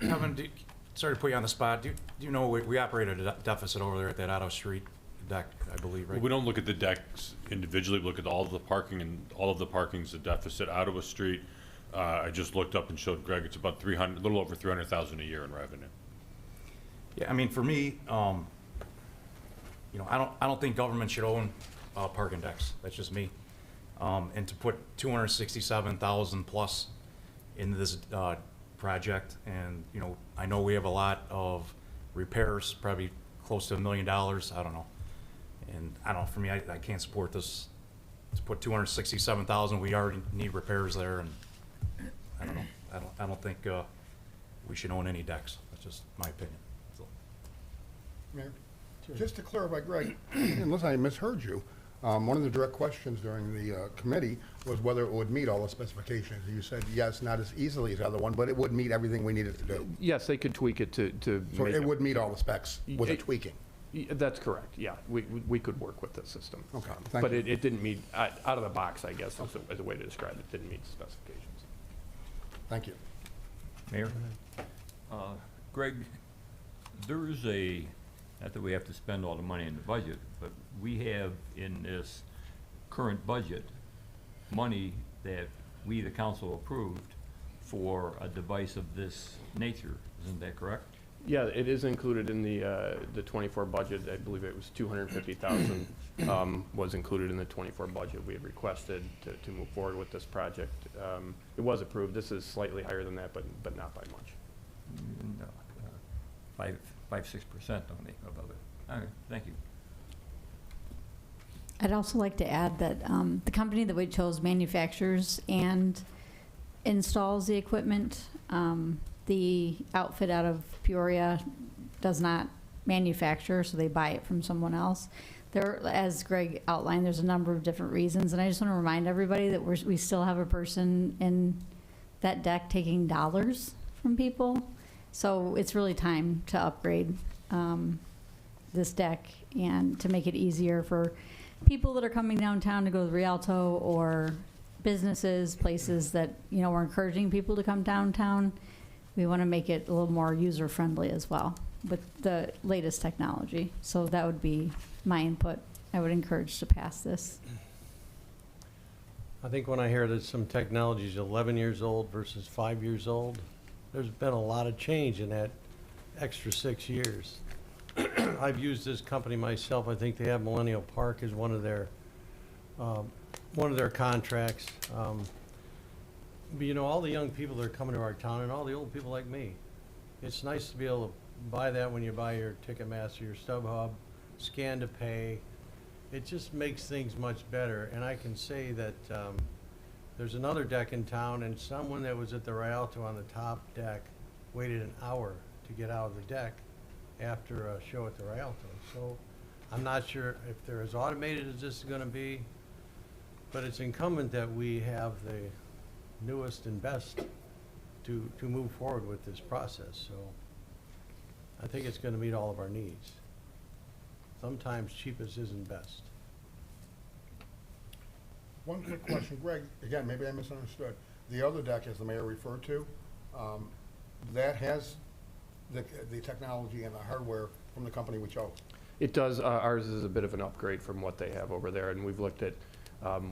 Kevin, sorry to put you on the spot. Do you know we operate at a deficit over there at that Otto Street deck, I believe, right? We don't look at the decks individually. We look at all of the parking, and all of the parking's a deficit. Ottawa Street, I just looked up and showed Greg, it's about a little over $300,000 a year in revenue. Yeah, I mean, for me, I don't think government should own parking decks. That's just me. And to put $267,000 plus into this project, and I know we have a lot of repairs, probably close to $1 million. I don't know, and I don't know. For me, I can't support this. To put $267,000, we already need repairs there, and I don't know. I don't think we should own any decks. That's just my opinion. So. Mayor, just to clarify, Greg, unless I misheard you, one of the direct questions during the committee was whether it would meet all the specifications. You said yes, not as easily as the other one, but it would meet everything we needed to do. Yes, they could tweak it to So make it would meet all the specs with a tweaking. That's correct, yeah. We could work with the system. Okay, but it didn't meet, out of the box, I guess, as a way to describe it, didn't meet the specifications. Thank you. Mayor? Greg, there is not that we have to spend all the money in the budget, but we have in this current budget money that we, the council, approved for a device of this nature. Isn't that correct? Yeah, it is included in the 24 budget. I believe it was $250,000 was included in the 24 budget. We had requested to move forward with this project. It was approved. This is slightly higher than that, but not by much. No, 5-6% only above it. Okay, thank you. I'd also like to add that the company that we chose manufactures and installs the equipment. The outfit out of Peoria does not manufacture, so they buy it from someone else. There, as Greg outlined, there's a number of different reasons, and I just want to remind everybody that we still have a person in that deck taking dollars from people. So it's really time to upgrade this deck and to make it easier for people that are coming downtown to go to the Rialto, or businesses, places that, you know, we're encouraging people to come downtown. We want to make it a little more user-friendly as well with the latest technology. So that would be my input. I would encourage to pass this. I think when I hear that some technology is 11 years old versus 5 years old, there's been a lot of change in that extra 6 years. I've used this company myself. I think they have Millennial Park as one of their contracts. But you know, all the young people that are coming to our town and all the old people like me, it's nice to be able to buy that when you buy your Ticketmaster, your StubHub, scan to pay. It just makes things much better. And I can say that there's another deck in town, and someone that was at the Rialto on the top deck waited an hour to get out of the deck after a show at the Rialto. So I'm not sure if they're as automated as this is going to be, but it's incumbent that we have the newest and best to move forward with this process. So I think it's going to meet all of our needs. Sometimes cheapest isn't best. One quick question, Greg, again, maybe I misunderstood. The other deck, as the mayor referred to, that has the technology and the hardware from the company we chose. It does. Ours is a bit of an upgrade from what they have over there, and we've looked at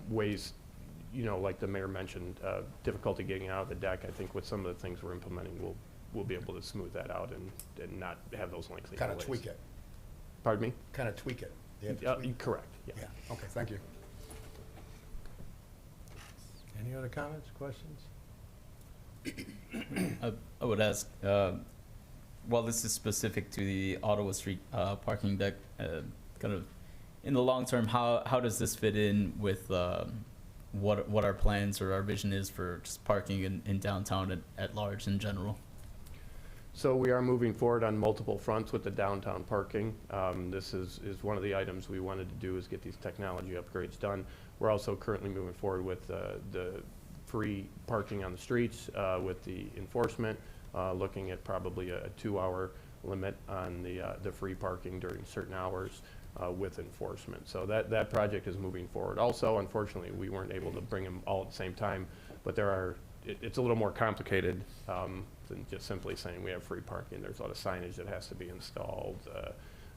ways, you know, like the mayor mentioned, difficulty getting out of the deck. I think with some of the things we're implementing, we'll be able to smooth that out and not have those lengthy Kind of delays. tweak it. Pardon me? Kind of tweak it. You have to tweak. Correct, yeah. Yeah, okay, thank you. Any other comments, questions? I would ask, while this is specific to the Ottawa Street parking deck, kind of in the long term, how does this fit in with what our plans or our vision is for just parking in downtown at large in general? So we are moving forward on multiple fronts with the downtown parking. This is one of the items we wanted to do, is get these technology upgrades done. We're also currently moving forward with the free parking on the streets with the enforcement, looking at probably a 2-hour limit on the free parking during certain hours with enforcement. So that project is moving forward. Also, unfortunately, we weren't able to bring them all at the same time, but it's a little more complicated than just simply saying we have free parking. There's a lot of signage that has to be installed,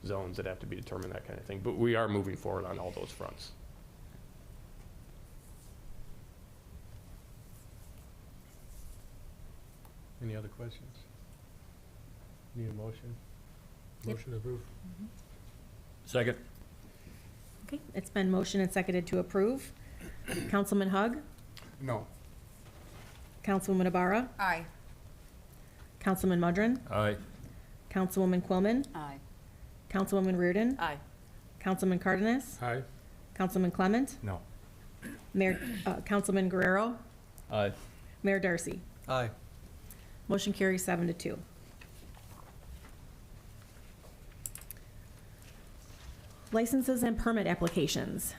zones that have to be determined, that kind of thing. But we are moving forward on all those fronts. Any other questions? Need a motion? Yep. Motion approved. Second. Okay, it's been motioned and seconded to approve. Councilman Hug? No. Councilwoman Ibarra? Aye. Councilman Mudrin? Aye. Councilwoman Quillman? Aye. Councilwoman Reardon? Aye. Councilman Cardenas? Aye. Councilman Clement? No. Mayor, Councilman Guerrero? Aye. Mayor Darcy? Aye. Motion carries 7-2. Licenses and permit applications.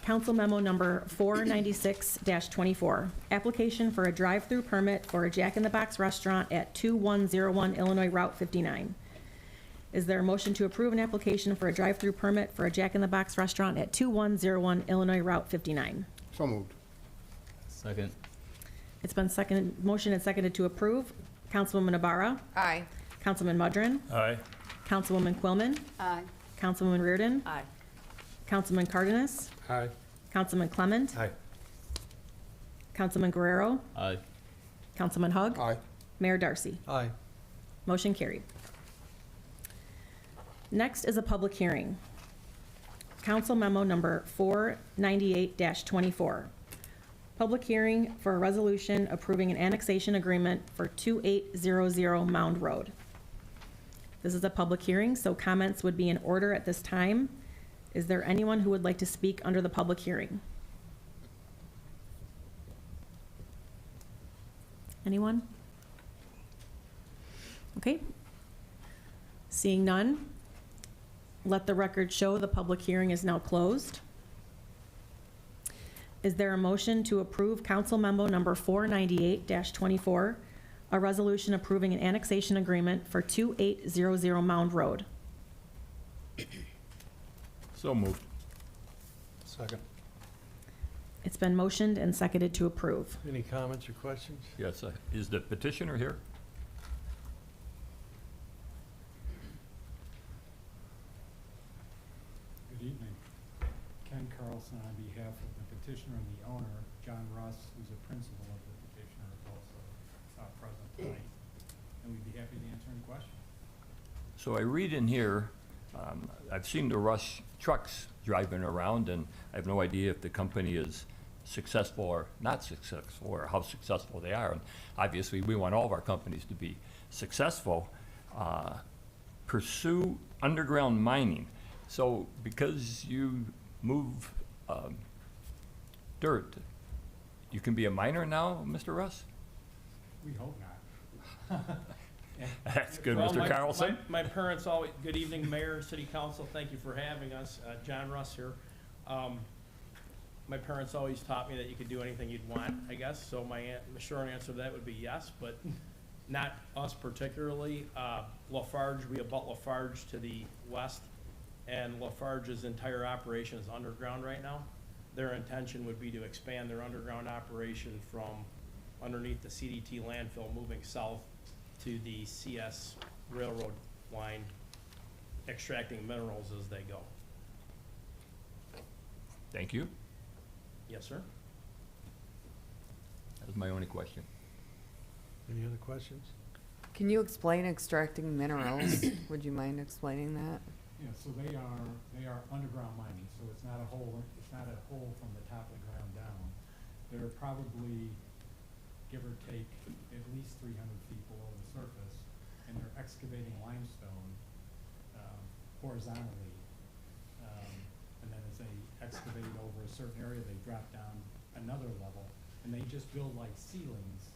Council memo number 496-24. Application for a drive-through permit for a Jack in the Box restaurant at 2101 Illinois Route 59. Is there a motion to approve an application for a drive-through permit for a Jack in the Box restaurant at 2101 Illinois Route 59? So moved. Second. It's been motion and seconded to approve. Councilwoman Ibarra? Aye. Councilman Mudrin? Aye. Councilwoman Quillman? Aye. Councilwoman Reardon? Aye. Councilman Cardenas? Aye. Councilman Clement? Aye. Councilman Guerrero? Aye. Councilman Hug? Aye. Mayor Darcy? Aye. Motion carried. Next is a public hearing. Council memo number 498-24. Public hearing for a resolution approving an annexation agreement for 2800 Mound Road. This is a public hearing, so comments would be in order at this time. Is there anyone who would like to speak under the public hearing? Anyone? Okay. Seeing none, let the record show the public hearing is now closed. Is there a motion to approve Council Memo number 498-24, a resolution approving an annexation agreement for 2800 Mound Road? So moved. Second. It's been motioned and seconded to approve. Any comments or questions? Yes, is the petitioner here? Good evening. Ken Carlson on behalf of the petitioner and the owner, John Russ, who's a principal of the petitioner, is also present tonight. And we'd be happy to answer any questions. So I read in here, I've seen the Rush trucks driving around, and I have no idea if the company is successful or not successful, or how successful they are. And obviously, we want all of our companies to be successful. Pursue underground mining. So because you move dirt, you can be a miner now, Mr. Russ? We hope not. That's good, Well, Mr. Carlson. My parents always, good evening, Mayor, City Council, thank you for having us. John Russ here. My parents always taught me that you could do anything you'd want, I guess, so my short answer to that would be yes, but not us particularly. Lafarge, we abut Lafarge to the west, and Lafarge's entire operation is underground right now. Their intention would be to expand their underground operation from underneath the CDT landfill, moving south to the CS railroad line, extracting minerals as they go. Thank you. Yes, sir. That was my only question. Any other questions? Can you explain extracting minerals? Would you mind explaining that? Yeah, so they are underground mining, so it's not a hole from the top of the ground down. They're probably, give or take, at least 300 feet below the surface, and they're excavating limestone horizontally. And then as they excavate over a certain area, they drop down another level, and they just build like ceilings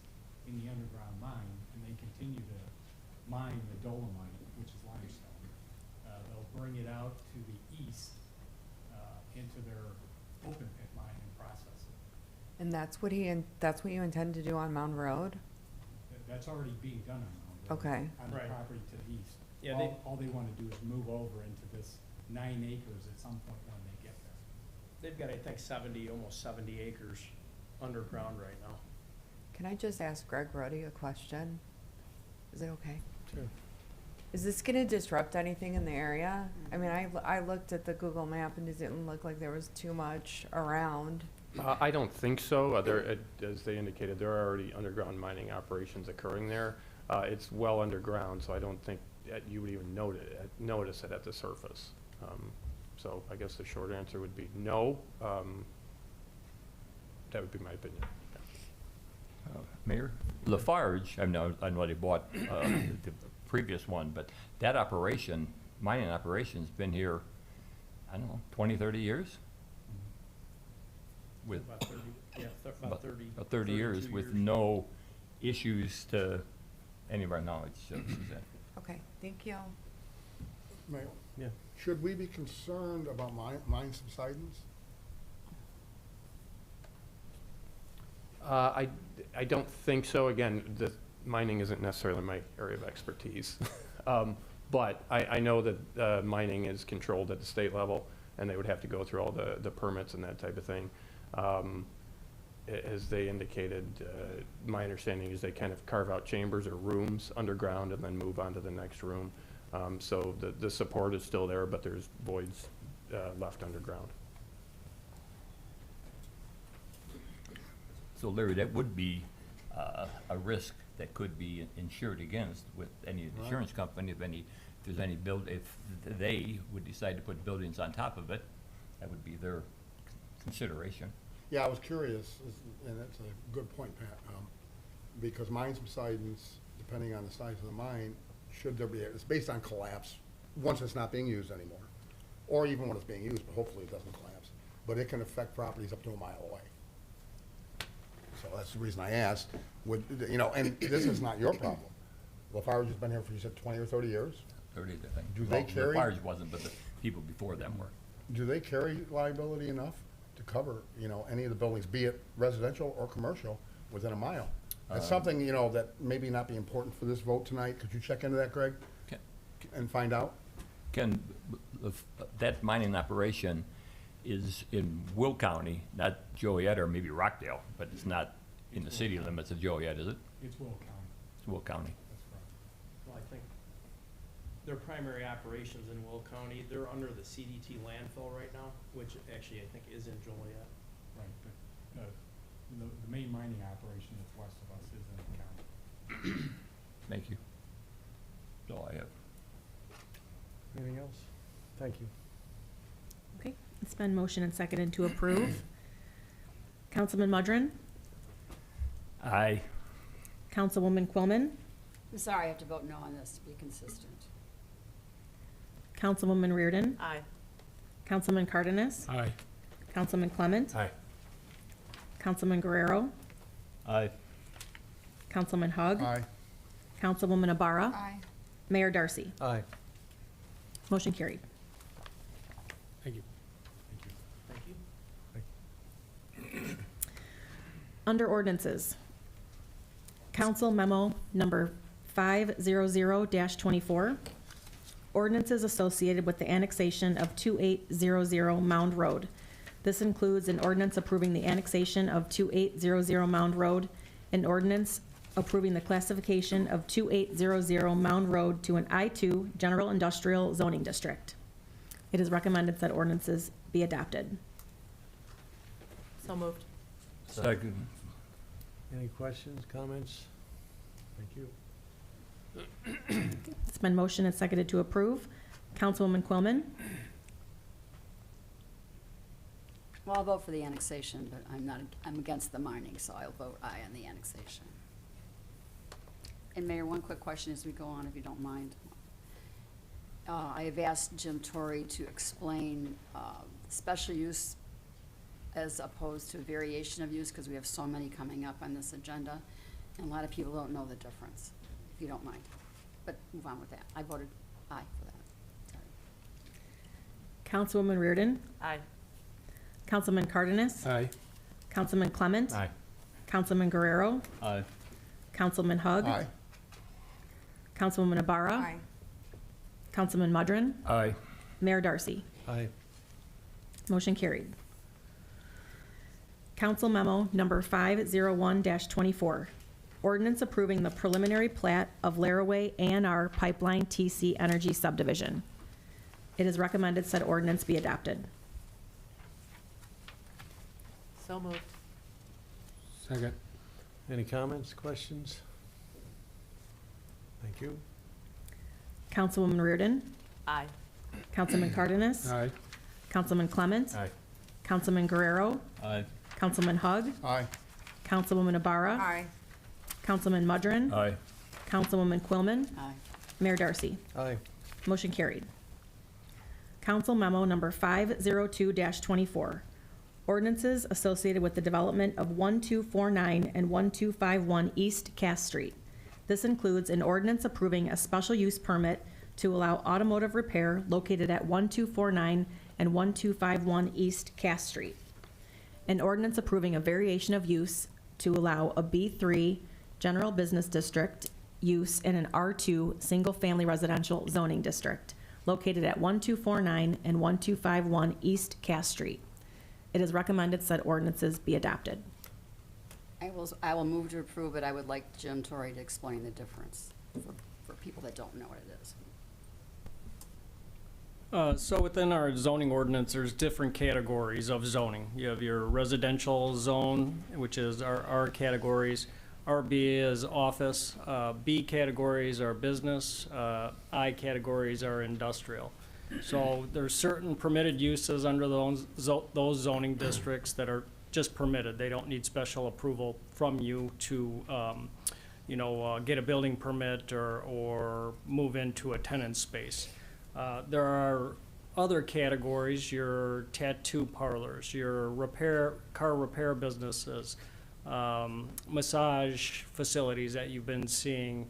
in the underground mine, and they continue to mine the dolomite, which is limestone. They'll bring it out to the east into their open pit mine and process it. And that's what you intend to do on Mound Road? That's already being done on Mound Road. Okay. On the Right. property to the east. Yeah, All they want to do is move over into this 9 acres at some point when they get there. They've got, I think, almost 70 acres underground right now. Can I just ask Greg Rhodey a question? Is it okay? Sure. Is this gonna disrupt anything in the area? I mean, I looked at the Google map and it didn't look like there was too much around. I don't think so. As they indicated, there are already underground mining operations occurring there. It's well underground, so I don't think that you would even notice it at the surface. So I guess the short answer would be no. That would be my opinion. Mayor? Lafarge, I know they bought the previous one, but that operation, mining operation's been here, I don't know, 20, 30 years? With About 30, yeah, about 30. about 30 years 32 with no issues to any of our knowledge, so Suzanne. Okay, thank you. Mayor? Yeah. Should we be concerned about mine subsidence? I don't think so. Again, the mining isn't necessarily my area of expertise. But I know that mining is controlled at the state level, and they would have to go through all the permits and that type of thing. As they indicated, my understanding is they kind of carve out chambers or rooms underground and then move on to the next room. So the support is still there, but there's voids left underground. So Larry, that would be a risk that could be insured against with any insurance company if there's any if they would decide to put buildings on top of it, that would be their consideration. Yeah, I was curious, and that's a good point, Pat, because mine subsidence, depending on the size of the mine, should there be, it's based on collapse, once it's not being used anymore, or even when it's being used, but hopefully it doesn't collapse. But it can affect properties up to a mile away. So that's the reason I asked, and this is not your problem. Lafarge has been here for, you said, 20 or 30 years? 30, I think. Do they carry? Lafarge wasn't, but the people before them were. Do they carry liability enough to cover, any of the buildings, be it residential or commercial, within a mile? That's something, that maybe not be important for this vote tonight. Could you check into that, Greg? And find out? Ken, that mining operation is in Will County, not Joliet or maybe Rockdale, but it's not in the city limits of Joliet, is it? It's Will County. It's Will County. That's correct. Well, I think their primary operations in Will County, they're under the CDT landfill right now, which actually I think is in Joliet. Right, but the main mining operation that's west of us is in the county. Thank you. That's all I have. Anything else? Thank you. Okay, it's been motion and seconded to approve. Councilman Mudrin, Aye. Councilwoman Quillman, I'm sorry, I have to vote no on this to be consistent. Councilwoman Reardon, Aye. Councilman Cardenas, Aye. Councilman Clement, Aye. Councilman Guerrero, Aye. Councilman Hug, Aye. Councilwoman Ibarra, Aye. Mayor Darcy. Aye. Motion carried. Thank you. Thank you. Under ordinances, Council Memo Number 500-24, ordinances associated with the annexation of 2800 Mound Road. This includes an ordinance approving the annexation of 2800 Mound Road, an ordinance approving the classification of 2800 Mound Road to an I-2 General Industrial Zoning District. It is recommended that ordinances be adopted. So moved. Second. Any questions, comments? Thank you. It's been motioned and seconded to approve. Councilwoman Quillman, Well, I'll vote for the annexation, but I'm against the mining, so I'll vote aye on the annexation. And Mayor, one quick question as we go on, if you don't mind. I have asked Jim Torrey to explain special use as opposed to variation of use, because we have so many coming up on this agenda, and a lot of people don't know the difference, if you don't mind. But move on with that. I voted aye for that. Sorry. Councilwoman Reardon, Aye. Councilman Cardenas, Aye. Councilman Clement, Aye. Councilman Guerrero, Aye. Councilman Hug, Aye. Councilwoman Ibarra, Aye. Councilman Mudrin, Aye. Mayor Darcy. Aye. Motion carried. Council Memo Number 501-24, ordinance approving the preliminary plat of Laraway A&R Pipeline TC Energy Subdivision. It is recommended said ordinance be adopted. So moved. Second. Any comments, questions? Thank you. Councilwoman Reardon, Aye. Councilman Cardenas, Aye. Councilman Clement, Aye. Councilman Guerrero, Aye. Councilman Hug, Aye. Councilwoman Ibarra, Aye. Councilman Mudrin, Aye. Councilwoman Quillman, Aye. Mayor Darcy. Aye. Motion carried. Council Memo Number 502-24, ordinances associated with the development of 1249 and 1251 East Cass Street. This includes an ordinance approving a special use permit to allow automotive repair located at 1249 and 1251 East Cass Street. An ordinance approving a variation of use to allow a B3 General Business District use in an R2 Single Family Residential Zoning District located at 1249 and 1251 East Cass Street. It is recommended said ordinances be adopted. I will move to approve, but I would like Jim Torrey to explain the difference for people that don't know what it is. So within our zoning ordinance, there's different categories of zoning. You have your residential zone, which is our R categories. RB is office. B categories are business. I categories are industrial. So there's certain permitted uses under those zoning districts that are just permitted. They don't need special approval from you to, get a building permit or move into a tenant space. There are other categories, your tattoo parlors, your car repair businesses, massage facilities that you've been seeing,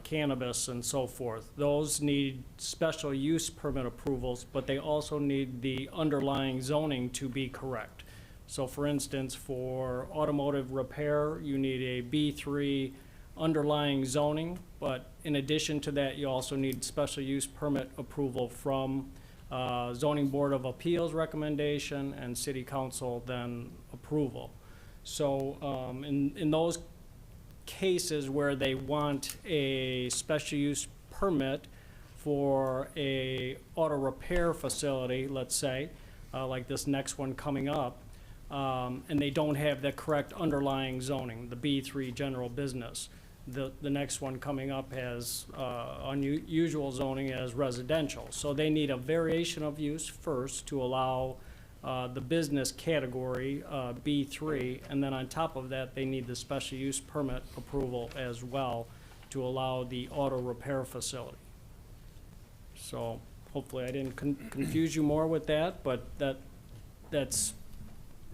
cannabis and so forth. Those need special use permit approvals, but they also need the underlying zoning to be correct. So for instance, for automotive repair, you need a B3 underlying zoning, but in addition to that, you also need special use permit approval from zoning board of appeals recommendation, and city council then approval. So in those cases where they want a special use permit for a auto repair facility, let's say, like this next one coming up, and they don't have the correct underlying zoning, the B3 general business. The next one coming up has unusual zoning as residential. So they need a variation of use first to allow the business category, B3, and then on top of that, they need the special use permit approval as well to allow the auto repair facility. So hopefully I didn't confuse you more with that, but that's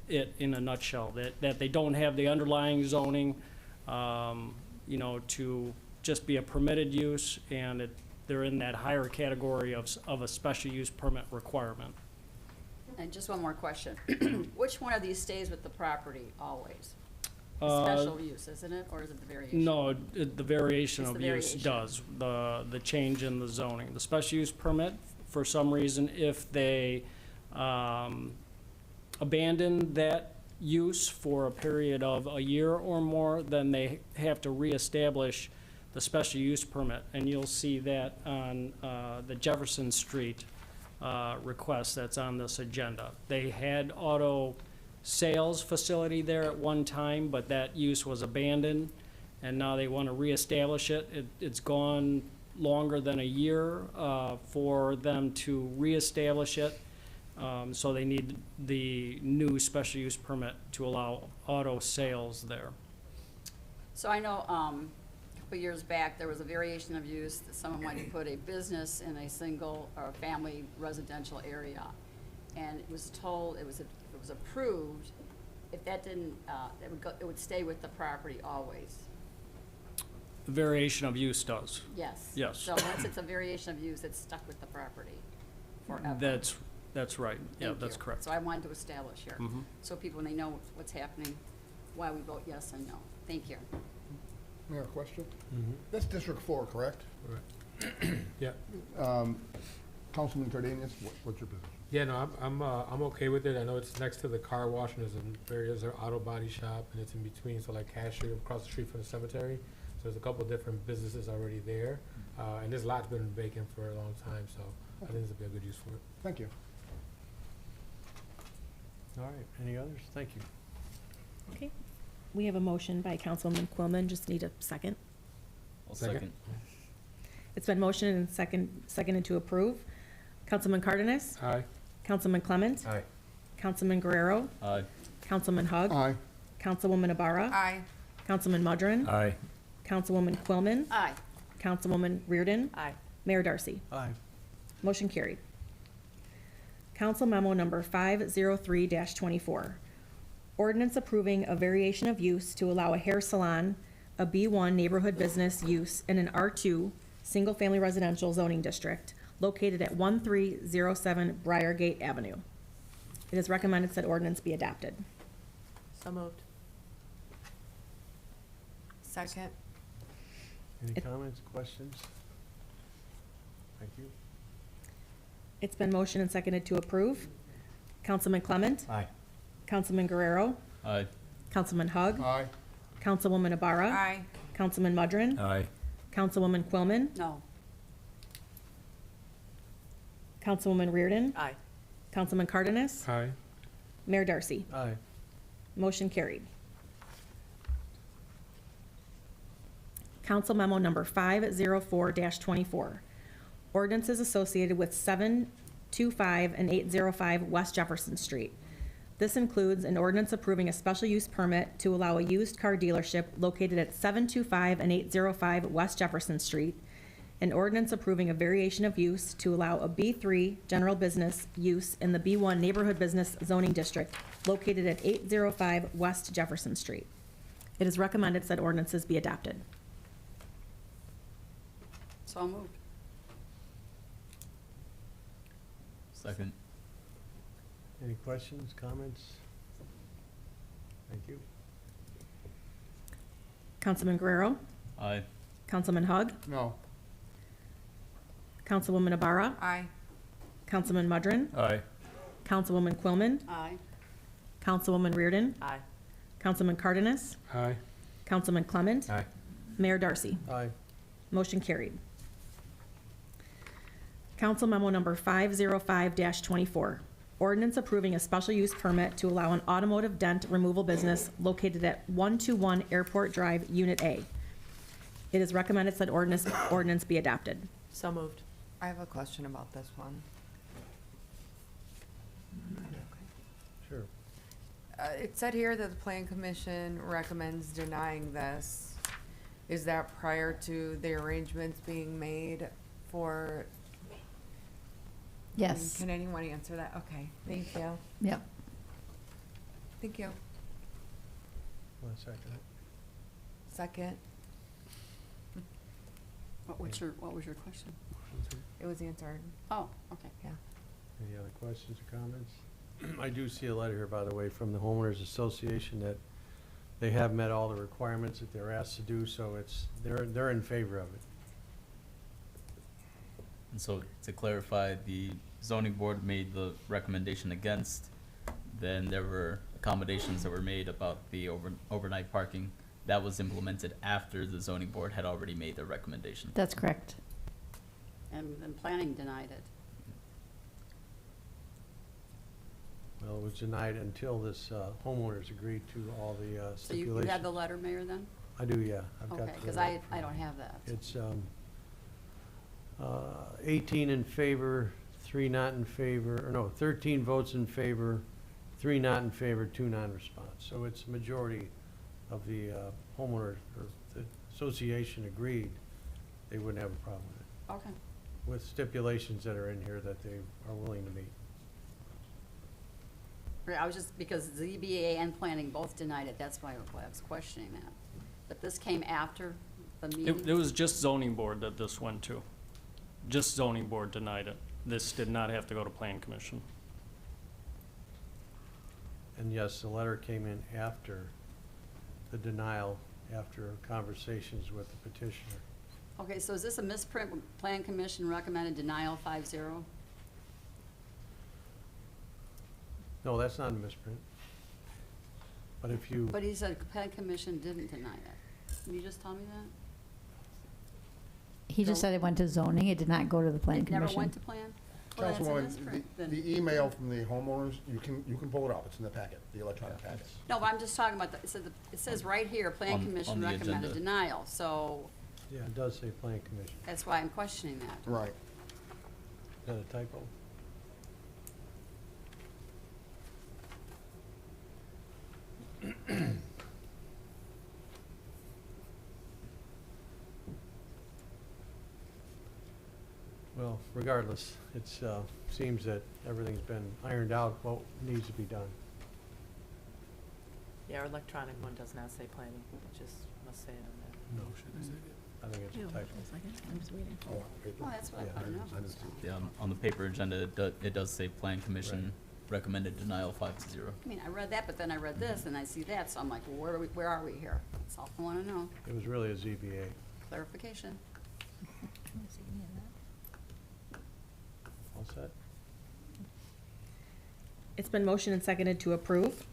it in a nutshell, that they don't have the underlying zoning, you know, to just be a permitted use, and they're in that higher category of a special use permit requirement. And just one more question. Which one of these stays with the property always? Special use, isn't it, or is it the variation? No, the variation It's of the use variation. does, the change in the zoning. The special use permit, for some reason, if they abandon that use for a period of a year or more, then they have to reestablish the special use permit. And you'll see that on the Jefferson Street request that's on this agenda. They had auto sales facility there at one time, but that use was abandoned, and now they want to reestablish it. It's gone longer than a year for them to reestablish it, so they need the new special use permit to allow auto sales there. So I know, a couple years back, there was a variation of use that someone wanted to put a business in a single or family residential area. And it was told, it was approved, if that didn't, it would stay with the property always. The variation of use does. Yes. Yes. So once it's a variation of use, it's stuck with the property forever. That's right. Yeah, Thank that's you. correct. So I wanted to establish here, Mhm. so people, when they know what's happening, why we vote yes and no. Thank you. Mayor, question? Mhm. That's District 4, correct? Yeah. Councilman Cardenas, what's your position? Yeah, no, I'm okay with it. I know it's next to the car wash, and there's an auto body shop, and it's in between, so like Cashier across the street from the cemetery. So there's a couple different businesses already there, and this lot's been vacant for a long time, so I think this would be a good use for it. Thank you. All right, any others? Thank you. Okay. We have a motion by Councilman Quillman, just need a second. I'll second. It's been motioned and seconded to approve. Councilman Cardenas? Aye. Councilman Clement? Aye. Councilman Guerrero? Aye. Councilman Hug? Aye. Councilwoman Ibarra? Aye. Councilman Mudrin? Aye. Councilwoman Quillman? Aye. Councilwoman Reardon? Aye. Mayor Darcy? Aye. Motion carried. Council memo number 503-24. Ordinance approving a variation of use to allow a hair salon, a B1 neighborhood business use in an R2 single-family residential zoning district located at 1307 Briargate Avenue. It is recommended said ordinance be adopted. So moved. Second. Any comments, questions? Thank you. It's been motioned and seconded to approve. Councilman Clement? Aye. Councilman Guerrero? Aye. Councilman Hug? Aye. Councilwoman Ibarra? Aye. Councilman Mudrin? Aye. Councilwoman Quillman? No. Councilwoman Reardon? Aye. Councilman Cardenas? Aye. Mayor Darcy? Aye. Motion carried. Council memo number 504-24. Ordinances associated with 725 and 805 West Jefferson Street. This includes an ordinance approving a special use permit to allow a used car dealership located at 725 and 805 West Jefferson Street. An ordinance approving a variation of use to allow a B3 general business use in the B1 neighborhood business zoning district located at 805 West Jefferson Street. It is recommended said ordinances be adopted. So moved. Second. Any questions, comments? Thank you. Councilman Guerrero? Aye. Councilman Hug? No. Councilwoman Ibarra? Aye. Councilman Mudrin. Aye. Councilwoman Quillman. Aye. Councilwoman Reardon. Aye. Councilman Cardenas. Aye. Councilman Clement. Aye. Mayor Darcy. Aye. Motion carried. Council memo number 505-24. Ordinance approving a special use permit to allow an automotive dent removal business located at 121 Airport Drive, Unit A. It is recommended that ordinance be adopted. So moved. I have a question about this one. Sure. It said here that the plan commission recommends denying this. Is that prior to the arrangements being made for? Yes. Can anyone answer that? Okay, thank you. Yep. Thank you. One second. Second, What was your question? it was answered. Oh, okay. Yeah. Any other questions or comments? I do see a letter here, by the way, from the homeowners association that they have met all the requirements that they're asked to do, so they're in favor of it. And so to clarify, the zoning board made the recommendation against, then there were accommodations that were made about the overnight parking. That was implemented after the zoning board had already made their recommendation. That's correct. And then planning denied it. Well, it was denied until this homeowners agreed to all the So you stipulations. have the letter, Mayor, then? I do, yeah. I've got Okay, the because letter. I don't have that. It's 18 in favor, 3 not in favor, or no, 13 votes in favor, 3 not in favor, 2 non-response. So it's a majority of the homeowners, or the association agreed they wouldn't have a problem with it, Okay. with stipulations that are in here that they are willing to meet. Right, I was just, because ZBA and planning both denied it, that's why I was questioning that. But this came after the meeting? It was just zoning board that this went to. Just zoning board denied it. This did not have to go to plan commission. And yes, the letter came in after the denial, after conversations with the petitioner. Okay, so is this a misprint? Plan commission recommended denial 5-0? No, that's not a misprint. But if you, But he said plan commission didn't deny it. Can you just tell me that? He just said it went to zoning. It did not go to the plan It never commission. went to plan? Well, that's a Councilwoman, misprint then. the email from the homeowners, you can pull it up, it's in the packet, the electronic packet. No, but I'm just talking about, it says right here, plan On commission the recommended agenda. denial, so yeah, it does say plan commission. that's why I'm questioning that. Right. Is that a typo? Well, regardless, it's, seems that everything's been ironed out, what needs to be done. Yeah, our electronic one does not say planning, it just must say it on there. No, I think it's a typo. I'm just waiting. Oh, on paper. Well, that's what I Yeah, thought, no. I didn't see it. Yeah, on the paper agenda, it does say plan commission recommended denial 5-0. I mean, I read that, but then I read this, and I see that, so I'm like, well, where are we here? That's all I wanna know, It was really a ZBA. clarification. All set? It's been motioned and seconded to approve.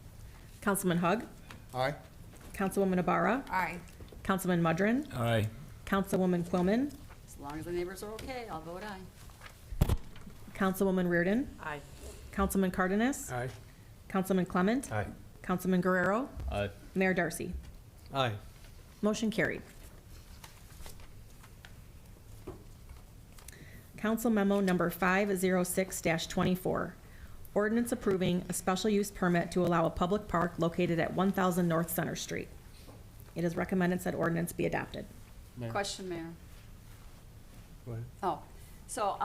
Councilman Hug. Aye. Councilwoman Ibarra. Aye. Councilman Mudrin. Aye. Councilwoman Quillman. As long as the neighbors are okay, I'll vote aye. Councilwoman Reardon. Aye. Councilman Cardenas. Aye. Councilman Clement. Aye. Councilman Guerrero. Aye. Mayor Darcy. Aye. Motion carried. Council memo number 506-24. Ordinance approving a special use permit to allow a public park located at 1000 North Center Street. It is recommended said ordinance be adopted. Question, Mayor. Go ahead. Oh, so,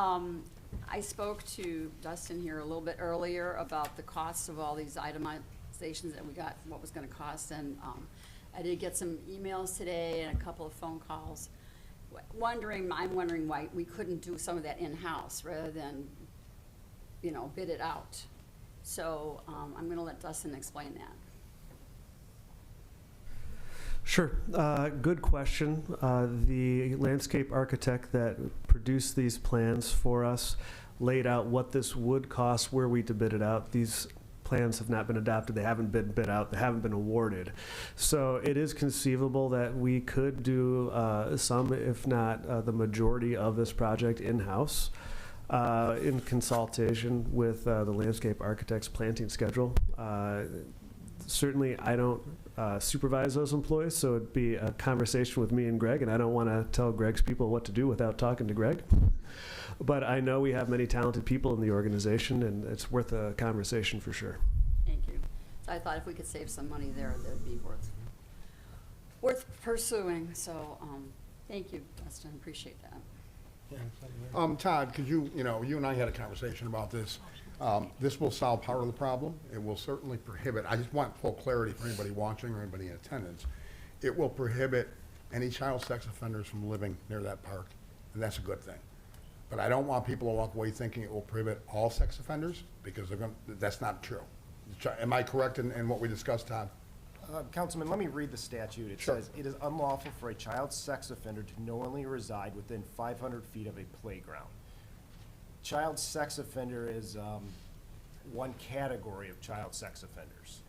I spoke to Dustin here a little bit earlier about the costs of all these itemizations that we got, what was gonna cost, and, I did get some emails today and a couple of phone calls. I'm wondering why we couldn't do some of that in-house rather than, bid it out. So, I'm gonna let Dustin explain that. Sure. Good question. The landscape architect that produced these plans for us laid out what this would cost were we to bid it out. These plans have not been adopted, they haven't been bid out, they haven't been awarded. So it is conceivable that we could do some, if not the majority of this project in-house in consultation with the landscape architect's planting schedule. Certainly, I don't supervise those employees, so it'd be a conversation with me and Greg, and I don't want to tell Greg's people what to do without talking to Greg. But I know we have many talented people in the organization, and it's worth a conversation for sure. Thank you. So I thought if we could save some money there, that would be worth pursuing. So, thank you, Dustin. Appreciate that. Todd, could you you and I had a conversation about this. This will solve part of the problem. It will certainly prohibit, I just want full clarity for anybody watching or anybody in attendance. It will prohibit any child sex offenders from living near that park, and that's a good thing. But I don't want people to walk away thinking it will prohibit all sex offenders, because that's not true. Am I correct in what we discussed, Todd? Councilman, let me read the statute. It says, it is unlawful for a child sex offender to knowingly reside within 500 feet of a playground. Child sex offender is one category of child sex offenders.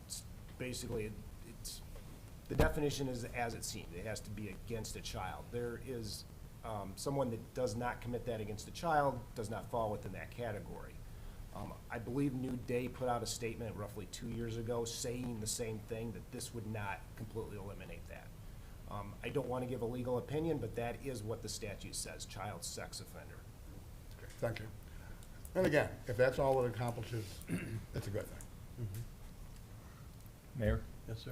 It's basically, the definition is as it seems. It has to be against a child. There is someone that does not commit that against a child does not fall within that category. I believe New Day put out a statement roughly 2 years ago saying the same thing, that this would not completely eliminate that. I don't want to give a legal opinion, but that is what the statute says, child sex offender. Okay, thank you. And again, if that's all it accomplishes, it's a good thing. Mayor? Yes, sir.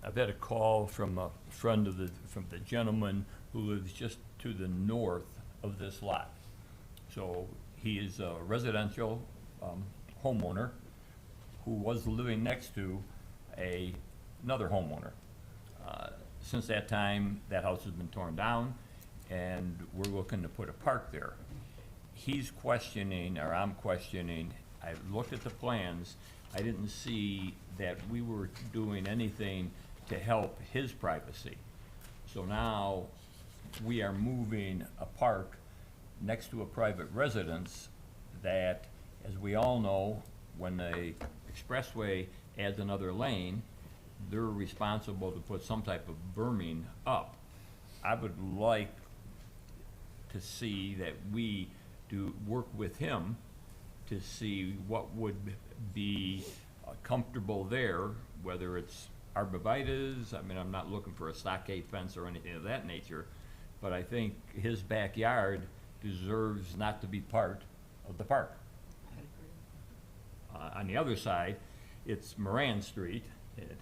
I've had a call from a friend of from the gentleman who lives just to the north of this lot. So he is a residential homeowner who was living next to another homeowner. Since that time, that house has been torn down, and we're looking to put a park there. He's questioning, or I'm questioning, I looked at the plans, I didn't see that we were doing anything to help his privacy. So now we are moving a park next to a private residence that, as we all know, when the expressway adds another lane, they're responsible to put some type of berming up. I would like to see that we do work with him to see what would be comfortable there, whether it's arborvitae. I mean, I'm not looking for a stockade fence or anything of that nature, but I think his backyard deserves not to be part of the park. On the other side, it's Moran Street.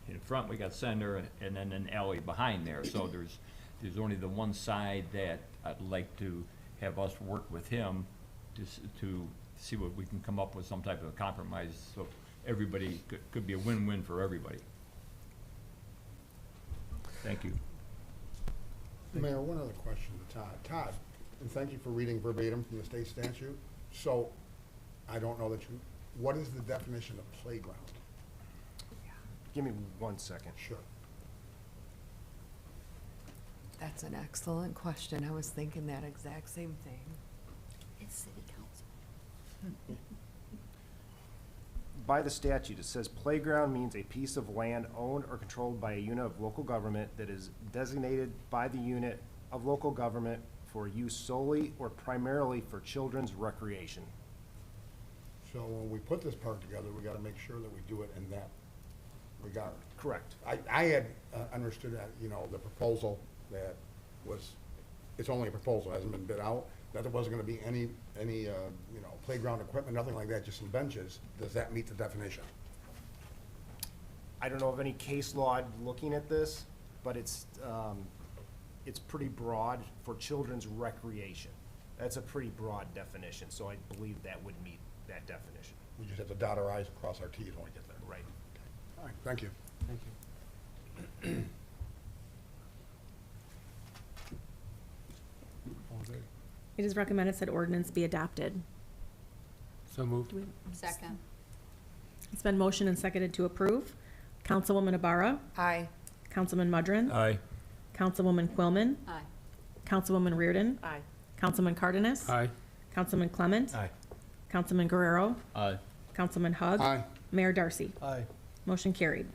In front, we got Center, and then an alley behind there. So there's only the one side that I'd like to have us work with him to see what we can come up with, some type of compromise, so everybody could be a win-win for everybody. Thank you. Mayor, one other question to Todd. Todd, and thank you for reading verbatim from the state statute. So, I don't know that what is the definition of playground? Give me 1 second. Sure. That's an excellent question. I was thinking that exact same thing. It's city council. By the statute, it says playground means a piece of land owned or controlled by a unit of local government that is designated by the unit of local government for use solely or primarily for children's recreation. So when we put this park together, we gotta make sure that we do it in that regard. Correct. I had understood that, the proposal that was, it's only a proposal, hasn't been bid out, that there wasn't gonna be any playground equipment, nothing like that, just some benches. Does that meet the definition? I don't know of any case law looking at this, but it's pretty broad for children's recreation. That's a pretty broad definition, so I believe that would meet that definition. We just have to dot our i's and cross our t's when we get there. Right. All right, thank you. Thank you. It is recommended said ordinance be adopted. So moved. Second. It's been motioned and seconded to approve. Councilwoman Ibarra? Aye. Councilman Mudrin? Aye. Councilwoman Quillman? Aye. Councilwoman Reardon? Aye. Councilman Cardenas? Aye. Councilman Clement? Aye. Councilman Guerrero? Aye. Councilman Hug? Aye. Mayor Darcy? Aye. Motion carried.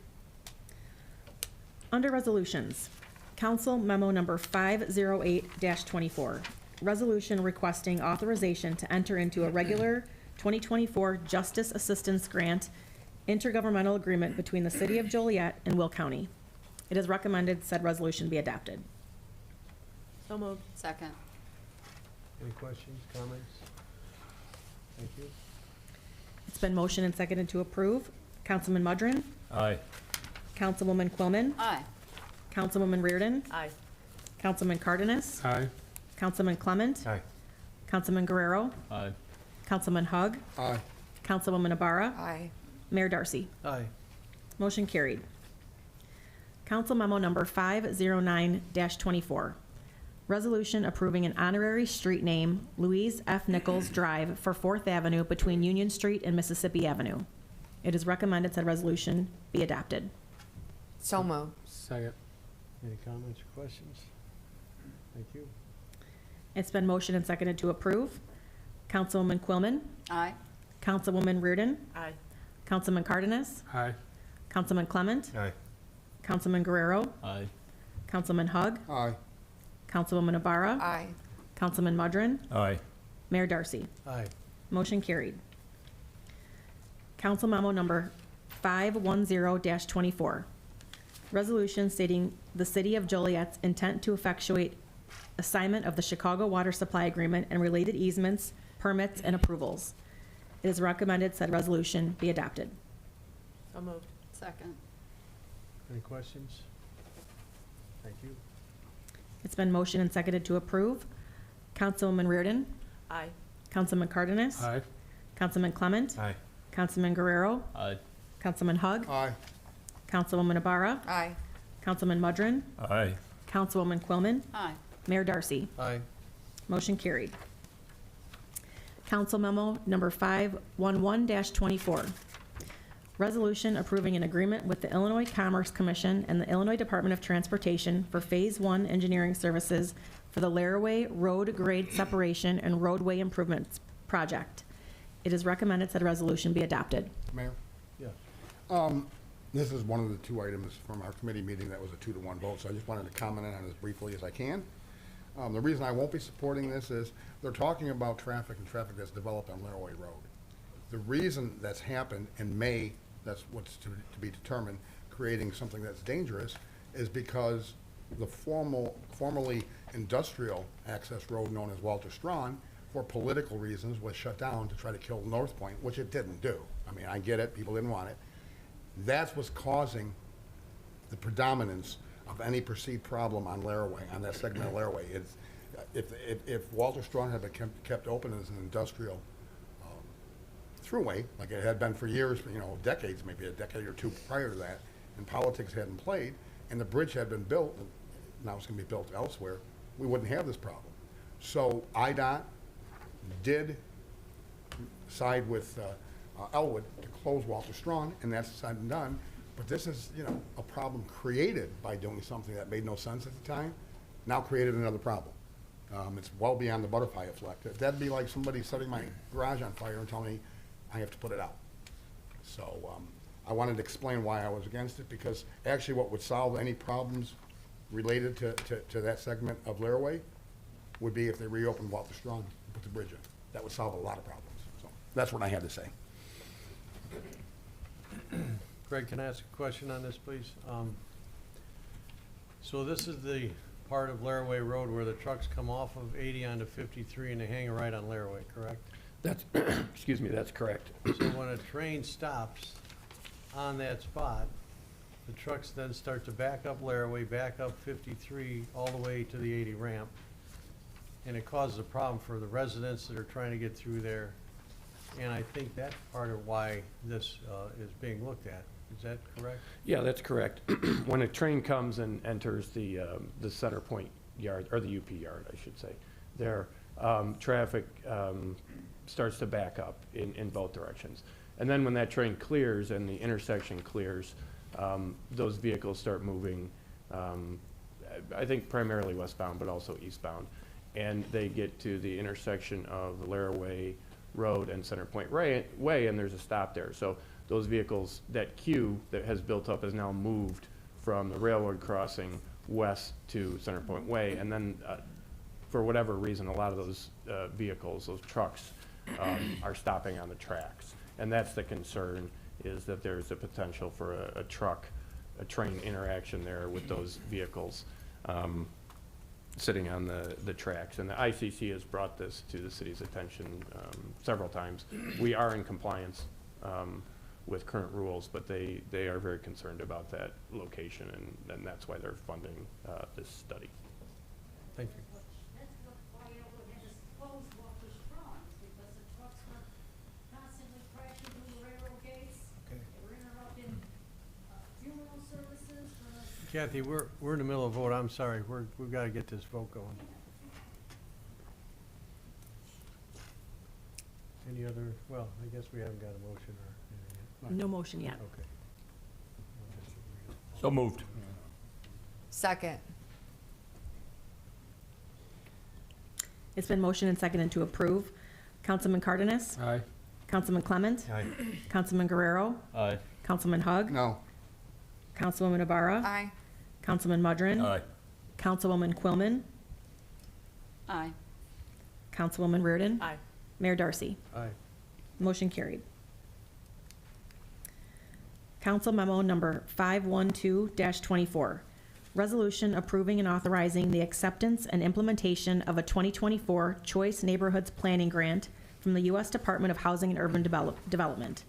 Under resolutions, Council Memo Number 508-24, resolution requesting authorization to enter into a regular 2024 Justice Assistance Grant intergovernmental agreement between the City of Joliet and Will County. It is recommended said resolution be adopted. So moved. Second. Any questions, comments? Thank you. It's been motioned and seconded to approve. Councilman Mudrin? Aye. Councilwoman Quillman? Aye. Councilwoman Reardon? Aye. Councilman Cardenas? Aye. Councilman Clement? Aye. Councilman Guerrero? Aye. Councilman Hug? Aye. Councilwoman Ibarra? Aye. Mayor Darcy? Aye. Motion carried. Council Memo Number 509-24, resolution approving an honorary street name, Louise F. Nichols Drive for 4th Avenue between Union Street and Mississippi Avenue. It is recommended said resolution be adopted. So moved. Second. Any comments or questions? Thank you. It's been motioned and seconded to approve. Councilwoman Quillman? Aye. Councilwoman Reardon? Aye. Councilman Cardenas? Aye. Councilman Clement? Aye. Councilman Guerrero? Aye. Councilman Hug? Aye. Councilwoman Ibarra? Aye. Councilman Mudrin? Aye. Mayor Darcy? Aye. Motion carried. Council Memo Number 510-24, resolution stating the City of Joliet's intent to effectuate assignment of the Chicago Water Supply Agreement and related easements, permits, and approvals. It is recommended said resolution be adopted. So moved. Second. Any questions? Thank you. It's been motioned and seconded to approve. Councilwoman Reardon? Aye. Councilman Cardenas? Aye. Councilman Clement? Aye. Councilman Guerrero? Aye. Councilman Hug? Aye. Councilwoman Ibarra? Aye. Councilman Mudrin? Aye. Councilwoman Quillman? Aye. Mayor Darcy? Aye. Motion carried. Council Memo Number 511-24, resolution approving an agreement with the Illinois Commerce Commission and the Illinois Department of Transportation for Phase 1 engineering services for the Laraway Road Grade Separation and Roadway Improvements Project. It is recommended that a resolution be adopted. Mayor? Yeah. This is one of the two items from our committee meeting that was a 2-to-1 vote, so I just wanted to comment on it as briefly as I can. The reason I won't be supporting this is they're talking about traffic and traffic that's developed on Laraway Road. The reason that's happened in May, that's what's to be determined, creating something that's dangerous, is because the formerly industrial access road known as Walter Strawn, for political reasons, was shut down to try to kill North Point, which it didn't do. I mean, I get it, people didn't want it. That's what's causing the predominance of any perceived problem on Laraway, on that segment of Laraway. It's, if Walter Strawn had been kept open as an industrial throughway, like it had been for years, you know, decades, maybe a decade or two prior to that, and politics hadn't played, and the bridge had been built, and now it's going to be built elsewhere, we wouldn't have this problem. So IDOT did side with Elwood to close Walter Strawn, and that's said and done. But this is, you know, a problem created by doing something that made no sense at the time, now created another problem. It's well beyond the butterfly effect. That'd be like somebody setting my garage on fire and telling me I have to put it out. So I wanted to explain why I was against it, because actually what would solve any problems related to that segment of Laraway would be if they reopened Walter Strawn and put the bridge in. That would solve a lot of problems. So that's what I had to say. Greg, can I ask a question on this, please? So this is the part of Laraway Road where the trucks come off of 80 onto 53 and they hang a right on Laraway, correct? That's, excuse me, that's correct. So when a train stops on that spot, the trucks then start to back up Laraway, back up 53, all the way to the 80 ramp. And it causes a problem for the residents that are trying to get through there. And I think that's part of why this is being looked at. Is that correct? Yeah, that's correct. When a train comes and enters the Center Point yard, or the UP yard, I should say, there, traffic starts to back up in both directions. And then when that train clears and the intersection clears, those vehicles start moving, I think primarily westbound, but also eastbound. and they get to the intersection of Laraway Road and Center Point Way, and there's a stop there. So those vehicles, that queue that has built up has now moved from the railroad crossing west to Center Point Way, and then for whatever reason, a lot of those vehicles, those trucks, are stopping on the tracks. And that's the concern, is that there's a potential for a train interaction there with those vehicles sitting on the tracks. And the ICC has brought this to the city's attention several times. We are in compliance with current rules, but they are very concerned about that location, and that's why they're funding this study. Thank you. Kathy, we're in the middle of a vote. I'm sorry. We've got to get this vote going. Any other, well, I guess we haven't got a motion or anything yet. No motion yet. Okay. So moved. Second. It's been motioned and seconded to approve. Councilman Cardenas? Aye. Councilman Clement? Aye. Councilman Guerrero? Aye. Councilman Hug? No. Councilwoman Ibarra? Aye. Councilman Mudrin? Aye. Councilwoman Quillman? Aye. Councilwoman Reardon? Aye. Mayor Darcy? Aye. Motion carried. Council memo number 512-24. Resolution approving and authorizing the acceptance and implementation of a 2024 Choice Neighborhoods Planning Grant from the U.S. Department of Housing and Urban Development.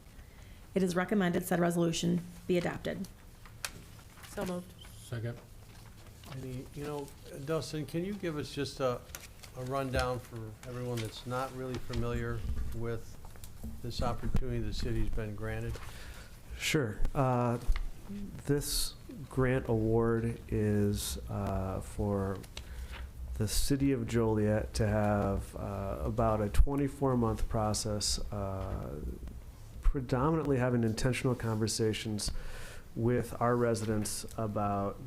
It is recommended said resolution be adopted. So moved. Second. Dustin, can you give us just a rundown for everyone that's not really familiar with this opportunity the city's been granted? Sure. This grant award is for the city of Joliet to have about a 24-month process, predominantly having intentional conversations with our residents about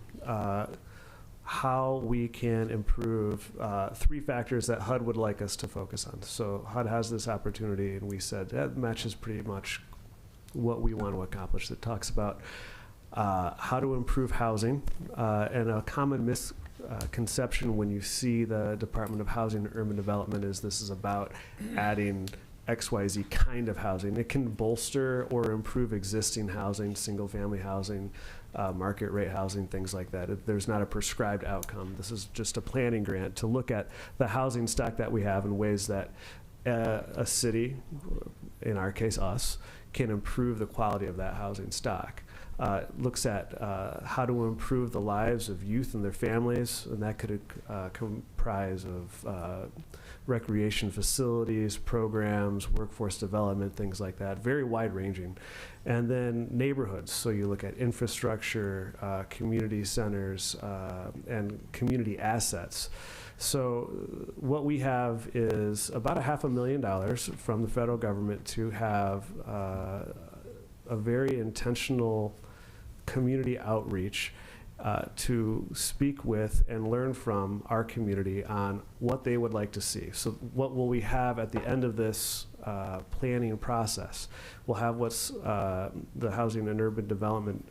how we can improve three factors that HUD would like us to focus on. So HUD has this opportunity, and we said that matches pretty much what we want to accomplish. It talks about how to improve housing, and a common misconception when you see the Department of Housing and Urban Development is this is about adding XYZ kind of housing. It can bolster or improve existing housing, single-family housing, market rate housing, things like that. There's not a prescribed outcome. This is just a planning grant to look at the housing stock that we have in ways that a city, in our case us, can improve the quality of that housing stock. Looks at how to improve the lives of youth and their families, and that could comprise of recreation facilities, programs, workforce development, things like that, very wide-ranging. And then neighborhoods, so you look at infrastructure, community centers, and community assets. So what we have is about $500,000 from the federal government to have a very intentional community outreach to speak with and learn from our community on what they would like to see. So what will we have at the end of this planning process? We'll have what's the Housing and Urban Development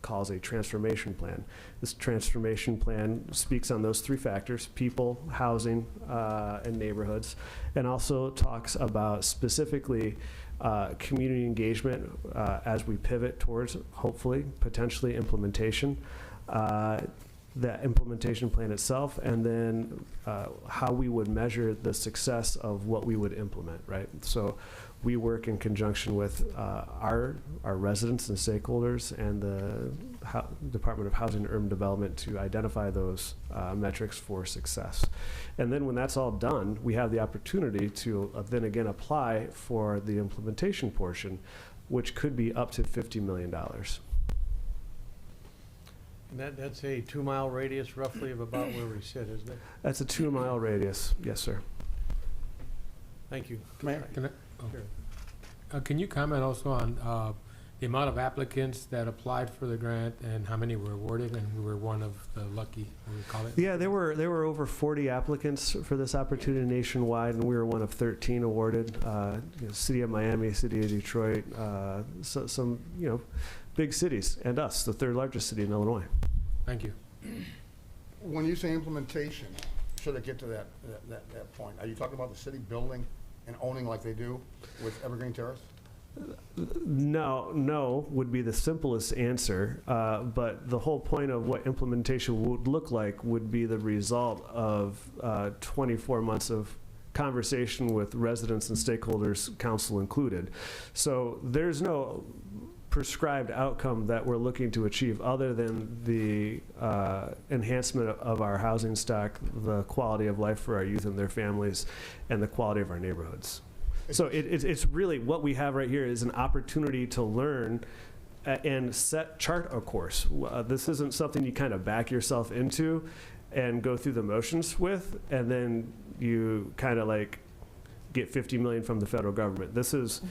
calls a transformation plan. This transformation plan speaks on those three factors: people, housing, and neighborhoods, and also talks about specifically community engagement as we pivot towards, hopefully, potentially implementation. The implementation plan itself, and then how we would measure the success of what we would implement, right? So we work in conjunction with our residents and stakeholders and the Department of Housing and Urban Development to identify those metrics for success. And then when that's all done, we have the opportunity to then again apply for the implementation portion, which could be up to $50 million. That's a 2-mile radius roughly of about where we sit, isn't it? That's a 2-mile radius, yes, sir. Thank you. Can I- Sure. Can you comment also on, the amount of applicants that applied for the grant and how many were awarded, and we were one of the lucky, what do we call it? Yeah, there were over 40 applicants for this opportunity nationwide, and we were one of 13 awarded. City of Miami, City of Detroit, some big cities, and us, the third largest city in Illinois. Thank you. When you say implementation, should it get to that point, are you talking about the city building and owning like they do with Evergreen Terrace? No would be the simplest answer, but the whole point of what implementation would look like would be the result of 24 months of conversation with residents and stakeholders, council included. So there's no prescribed outcome that we're looking to achieve other than the enhancement of our housing stock, the quality of life for our youth and their families, and the quality of our neighborhoods. So it's really what we have right here is an opportunity to learn and chart a course. This isn't something you kind of back yourself into and go through the motions with, and then you kind of like get $50 million from the federal government. This is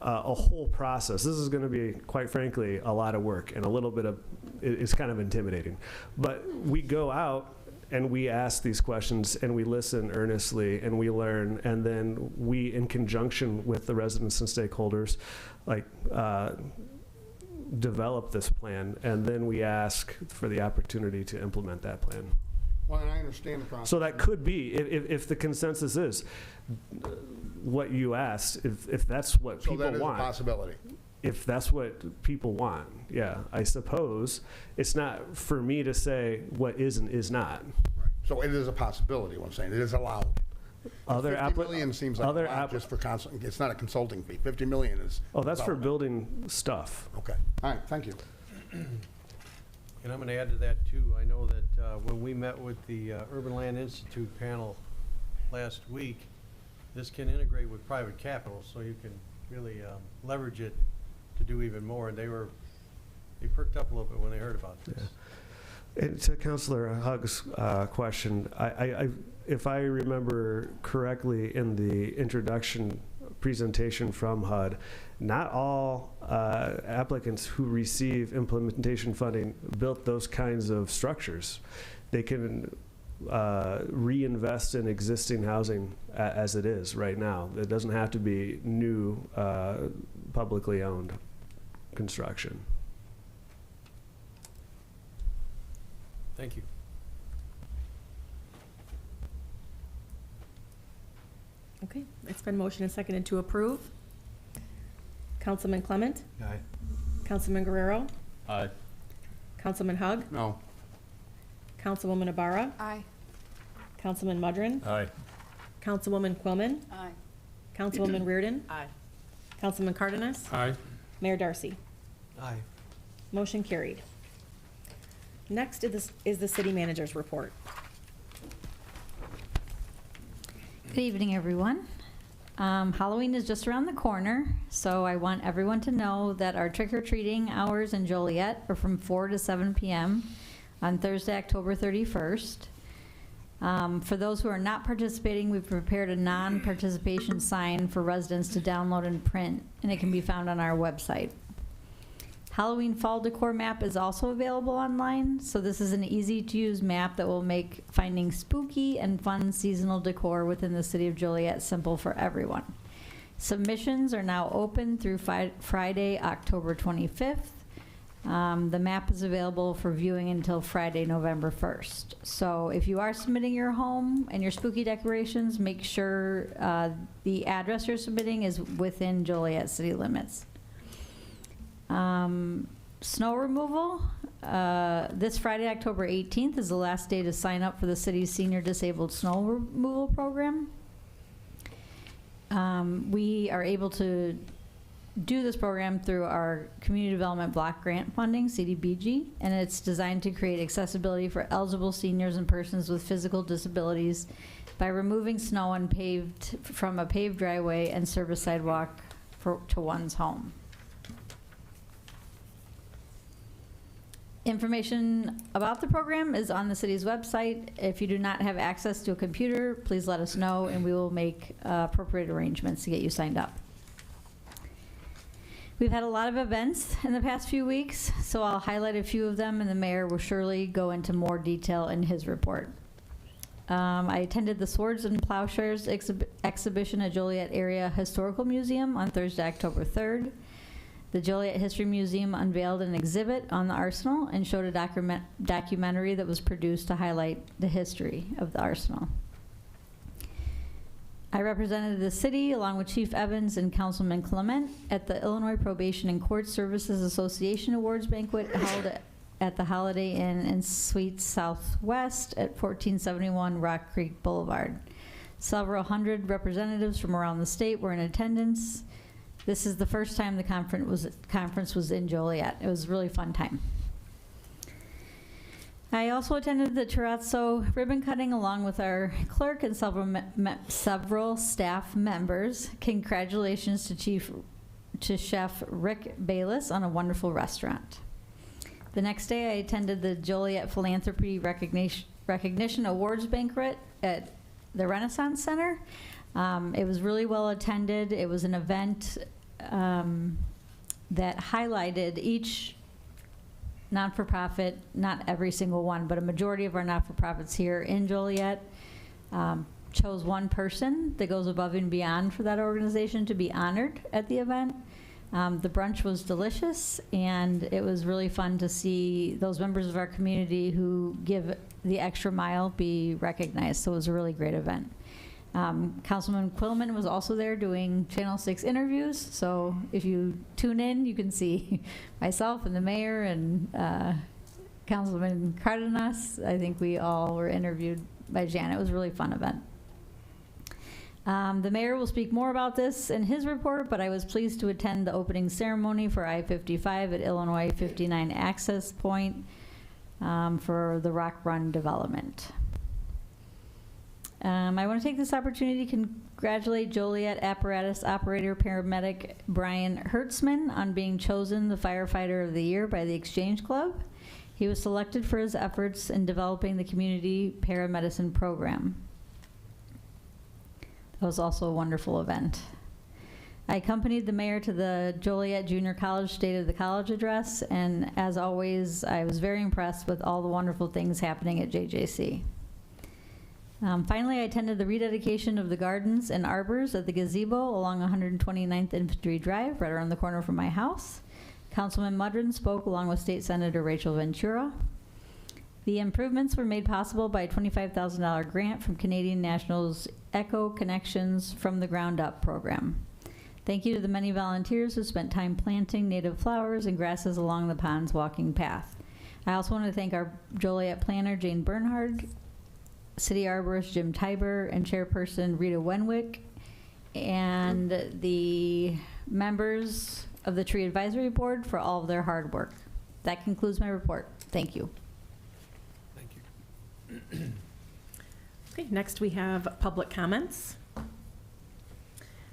a whole process. This is going to be, quite frankly, a lot of work and a little bit of, it's kind of intimidating. But we go out and we ask these questions and we listen earnestly and we learn, and then we, in conjunction with the residents and stakeholders, develop this plan, and then we ask for the opportunity to implement that plan. Well, and I understand the process. So that could be, if the consensus is what you asked, if that's what people want. So that is a possibility. If that's what people want, yeah, I suppose. It's not for me to say what is and is not. Right. So it is a possibility, what I'm saying. It is allowed. $50 million seems like a lot just for it's not a consulting fee. $50 million is. Oh, that's for building stuff. Okay. All right, thank you. And I'm going to add to that, too. I know that when we met with the Urban Land Institute panel last week, this can integrate with private capital, so you can really leverage it to do even more. And they perked up a little bit when they heard about this. Yeah. And to Councilor Hugg's question, if I remember correctly in the introduction presentation from HUD, not all applicants who receive implementation funding built those kinds of structures. They can reinvest in existing housing as it is right now. It doesn't have to be new publicly owned construction. Thank you. Okay, it's been motioned and seconded to approve. Councilman Clement? Aye. Councilman Guerrero? Aye. Councilman Hugg? No. Councilwoman Ibarra? Aye. Councilman Mudrin? Aye. Councilwoman Quillman? Aye. Councilwoman Reardon? Aye. Councilman Cardenas? Aye. Mayor Darcy? Aye. Motion carried. Next is the city manager's report. Good evening, everyone. Halloween is just around the corner, so I want everyone to know that our trick-or-treating hours in Joliet are from 4 to 7 p.m. on Thursday, October 31st. For those who are not participating, we've prepared a non-participation sign for residents to download and print, and it can be found on our website. Halloween fall decor map is also available online, so this is an easy-to-use map that will make finding spooky and fun seasonal decor within the city of Joliet simple for everyone. Submissions are now open through Friday, October 25th. The map is available for viewing until Friday, November 1st. So if you are submitting your home and your spooky decorations, make sure the address you're submitting is within Joliet city limits. Snow removal, this Friday, October 18th is the last day to sign up for the city's senior disabled snow removal program. We are able to do this program through our Community Development Block Grant Funding, CDBG, and it's designed to create accessibility for eligible seniors and persons with physical disabilities by removing snow from a paved driveway and service sidewalk to one's home. Information about the program is on the city's website. If you do not have access to a computer, please let us know and we will make appropriate arrangements to get you signed up. We've had a lot of events in the past few weeks, so I'll highlight a few of them, and the mayor will surely go into more detail in his report. I attended the Swords and Plowshares exhibition at Joliet Area Historical Museum on Thursday, October 3rd. The Joliet History Museum unveiled an exhibit on the arsenal and showed a documentary that was produced to highlight the history of the arsenal. I represented the city along with Chief Evans and Councilman Clement at the Illinois Probation and Court Services Association Awards Banquet held at the Holiday Inn and Suites Southwest at 1471 Rock Creek Boulevard. Several hundred representatives from around the state were in attendance. This is the first time the conference was in Joliet. It was a really fun time. I also attended the terrazzo ribbon cutting along with our clerk and several staff members. Congratulations to Chef Rick Bayless on a wonderful restaurant. The next day, I attended the Joliet Philanthropy Recognition Awards Banquet at the Renaissance Center. It was really well attended. It was an event that highlighted each not-for-profit, not every single one, but a majority of our not-for-profits here in Joliet chose one person that goes above and beyond for that organization to be honored at the event. The brunch was delicious, and it was really fun to see those members of our community who give the extra mile be recognized. So it was a really great event. Councilman Quillman was also there doing Channel 6 interviews. So if you tune in, you can see myself and the mayor and Councilman Cardenas. I think we all were interviewed by Jan. It was a really fun event. The mayor will speak more about this in his report, but I was pleased to attend the opening ceremony for I-55 at Illinois 59 Access Point for the Rock Run development. I want to take this opportunity to congratulate Joliet Apparatus Operator Paramedic Brian Hertzman on being chosen the Firefighter of the Year by the Exchange Club. He was selected for his efforts in developing the community paramedicine program. That was also a wonderful event. I accompanied the mayor to the Joliet Junior College State of the College address, and as always, I was very impressed with all the wonderful things happening at JJC. Finally, I attended the rededication of the gardens and arbors at the gazebo along 129th Infantry Drive, right around the corner from my house. Councilman Mudrin spoke along with State Senator Rachel Ventura. The improvements were made possible by a $25,000 grant from Canadian National's Eco Connections from the Ground Up program. Thank you to the many volunteers who spent time planting native flowers and grasses along the pond's walking path. I also want to thank our Joliet planner, Jane Bernhard, City Arborist Jim Tiber, and Chairperson Rita Wenwick, and the members of the Tree Advisory Board for all of their hard work. That concludes my report. Thank you. Okay, next we have public comments.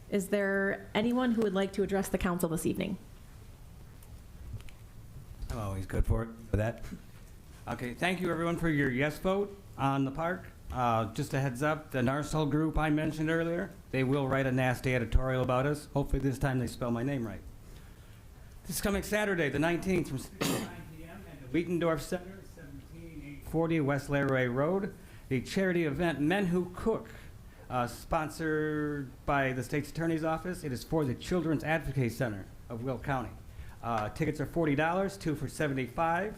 Is there anyone who would like to address the council this evening? I'm always good for that. Okay, thank you everyone for your yes vote on the park. Just a heads up, the Narsol group I mentioned earlier, they will write a nasty editorial about us. Hopefully this time they spell my name right. This coming Saturday, the 19th, from 6 to 9 p.m. at the Wietendorf Center, 17840 West Laraway Road, the charity event Men Who Cook, sponsored by the State's Attorney's Office. It is for the Children's Advocacy Center of Will County. Tickets are $40, 2 for $75.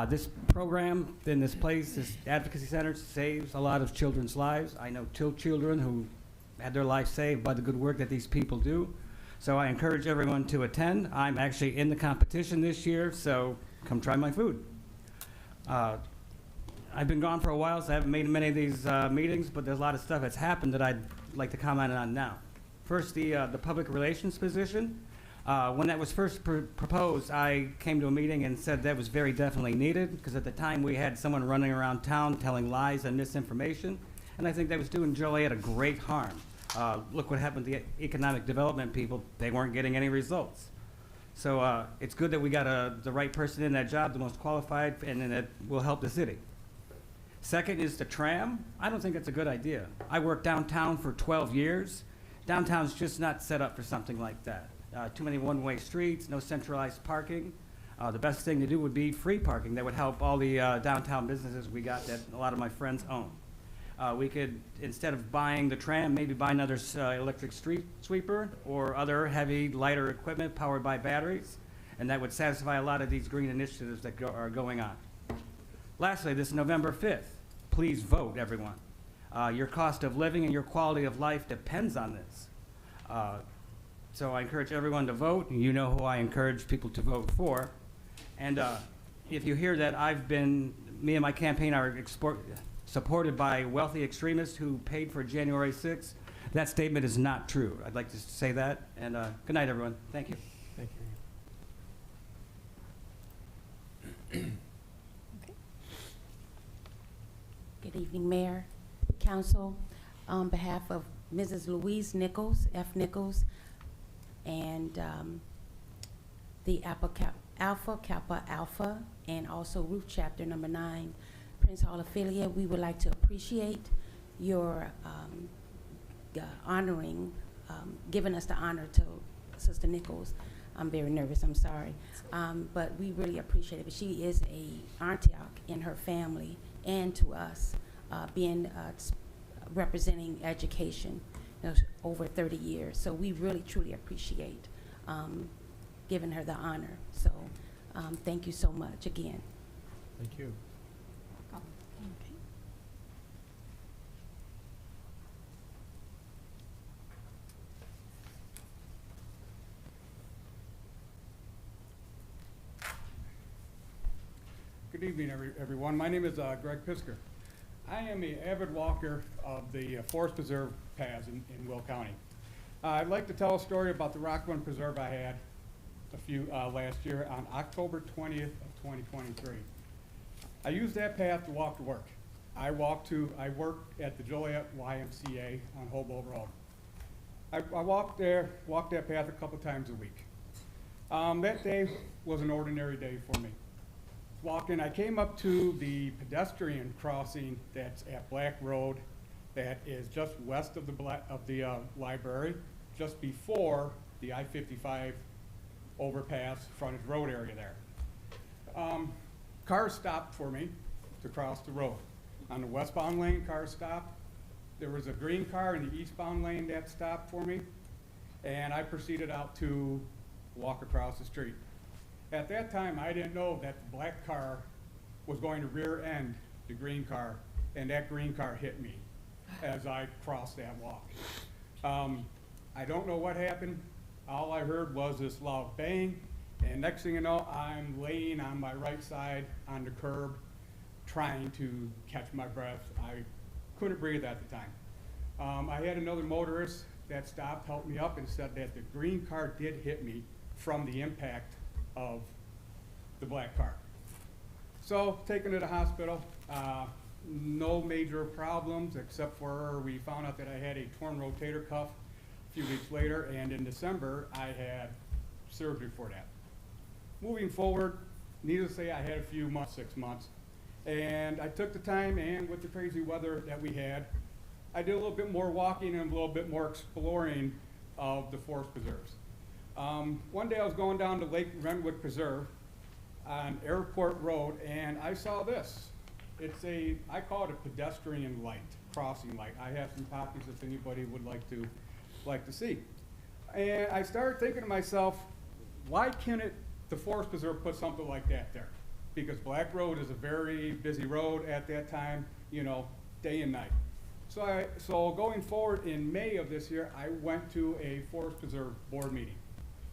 This program in this place, this advocacy center, saves a lot of children's lives. I know two children who had their lives saved by the good work that these people do. So I encourage everyone to attend. I'm actually in the competition this year, so come try my food. I've been gone for a while, so I haven't made many of these meetings, but there's a lot of stuff that's happened that I'd like to comment on now. First, the public relations position. When that was first proposed, I came to a meeting and said that was very definitely needed, because at the time we had someone running around town telling lies and misinformation, and I think that was doing Joliet a great harm. Look what happened to the economic development people. They weren't getting any results. So it's good that we got the right person in that job, the most qualified, and then it will help the city. Second is the tram. I don't think it's a good idea. I worked downtown for 12 years. Downtown's just not set up for something like that. too many one-way streets, no centralized parking. The best thing to do would be free parking. That would help all the downtown businesses we got that a lot of my friends own. We could, instead of buying the tram, maybe buy another electric street sweeper or other heavy, lighter equipment powered by batteries, and that would satisfy a lot of these green initiatives that are going on. Lastly, this November 5th, please vote, everyone. Your cost of living and your quality of life depends on this. So I encourage everyone to vote. You know who I encourage people to vote for. And if you hear that me and my campaign are supported by wealthy extremists who paid for January 6th, that statement is not true. I'd like to say that. And good night, everyone. Thank you. Thank you. Good evening, Mayor, Council. On behalf of Mrs. Louise Nichols, F. Nichols, and the Alpha Kappa Alpha, and also Roof Chapter number 9, Prince Hall affiliate, we would like to appreciate your honoring, giving us the honor to Sister Nichols. I'm very nervous, I'm sorry. But we really appreciate it. But she is a auntie in her family and to us, being representing education, over 30 years. So we really, truly appreciate giving her the honor. So thank you so much again. Thank you. Good evening, everyone. My name is Greg Pisker. I am an avid walker of the Forest Preserve paths in Will County. I'd like to tell a story about the Rock Run Preserve I had last year on October 20th of 2023. I used that path to walk to work. I work at the Joliet YMCA on Hobo Road. I walked that path a couple times a week. That day was an ordinary day for me. Walking, I came up to the pedestrian crossing that's at Black Road, that is just west of the library, just before the I-55 overpass frontage road area there. Cars stopped for me to cross the road. On the westbound lane, cars stopped. There was a green car in the eastbound lane that stopped for me, and I proceeded out to walk across the street. At that time, I didn't know that the black car was going to rear end the green car, and that green car hit me as I crossed that walk. I don't know what happened. All I heard was this loud bang, and next thing you know, I'm laying on my right side on the curb, trying to catch my breath. I couldn't breathe at the time. I had another motorist that stopped, helped me up, and said that the green car did hit me from the impact of the black car. So, taken to the hospital, no major problems, except for we found out that I had a torn rotator cuff a few weeks later, and in December, I had surgery for that. Moving forward, needless to say, I had a few months, 6 months, and I took the time, and with the crazy weather that we had, I did a little bit more walking and a little bit more exploring of the forest preserves. One day I was going down to Lake Renwood Preserve on Airport Road, and I saw this. I call it a pedestrian light, crossing light. I have some copies if anybody would like to see. And I started thinking to myself, why can't the Forest Preserve put something like that there? Because Black Road is a very busy road at that time, day and night. So going forward in May of this year, I went to a Forest Preserve board meeting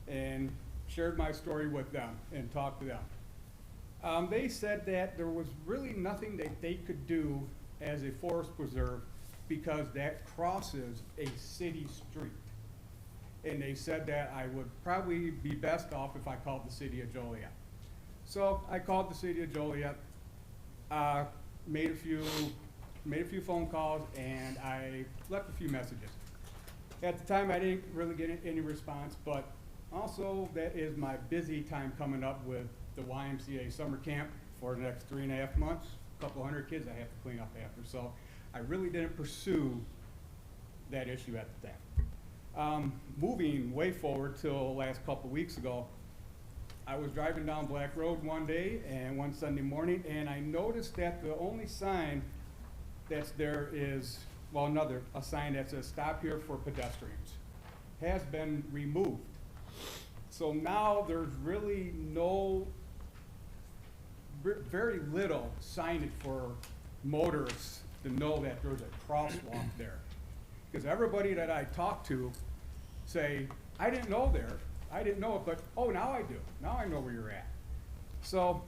and shared my story with them and talked to them. They said that there was really nothing that they could do as a forest preserve because that crosses a city street. And they said that I would probably be best off if I called the city of Joliet. So I called the city of Joliet, made a few phone calls, and I left a few messages. At the time, I didn't really get any response, but also, that is my busy time coming up with the YMCA summer camp for the next 3.5 months. A couple hundred kids I have to clean up after. So I really didn't pursue that issue at the Moving way forward till last couple weeks ago, I was driving down Black Road one day and one Sunday morning, and I noticed that the only sign that's there is, well, a sign that says "Stop here for pedestrians," has been removed. So now there's really very little signage for motorists to know that there's a crosswalk there. Because everybody that I talk to say, I didn't know it, but oh, now I do. Now I know where you're at. So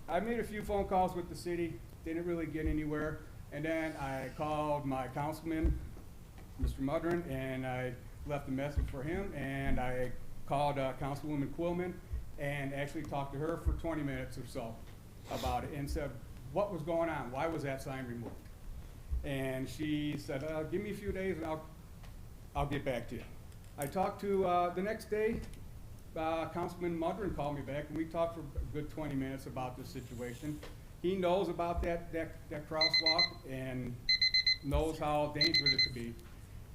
I made a few phone calls with the city, didn't really get anywhere. And then I called my councilman, Mr. Mudron, and I left a message for him, and I called Councilwoman Quillman and actually talked to her for 20 minutes or so about it and said, what was going on? Why was that sign removed? And she said, give me a few days and I'll get back to you. I talked to, the next day, Councilman Mudron called me back and we talked for a good 20 minutes about this situation. He knows about that crosswalk and knows how dangerous it could be.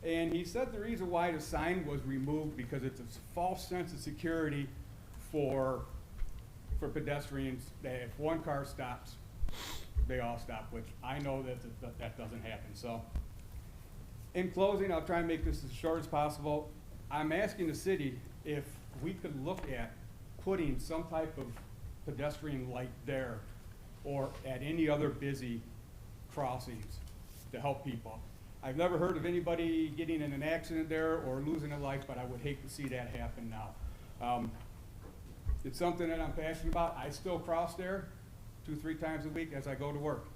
And he said the reason why the sign was removed because it's a false sense of security for pedestrians, that if one car stops, they all stop, which I know that doesn't happen. So in closing, I'll try and make this as short as possible. I'm asking the city if we could look at putting some type of pedestrian light there or at any other busy crossings to help people. I've never heard of anybody getting in an accident there or losing a life, but I would hate to see that happen now. It's something that I'm passionate about. I still cross there 2-3 times a week as I go to work.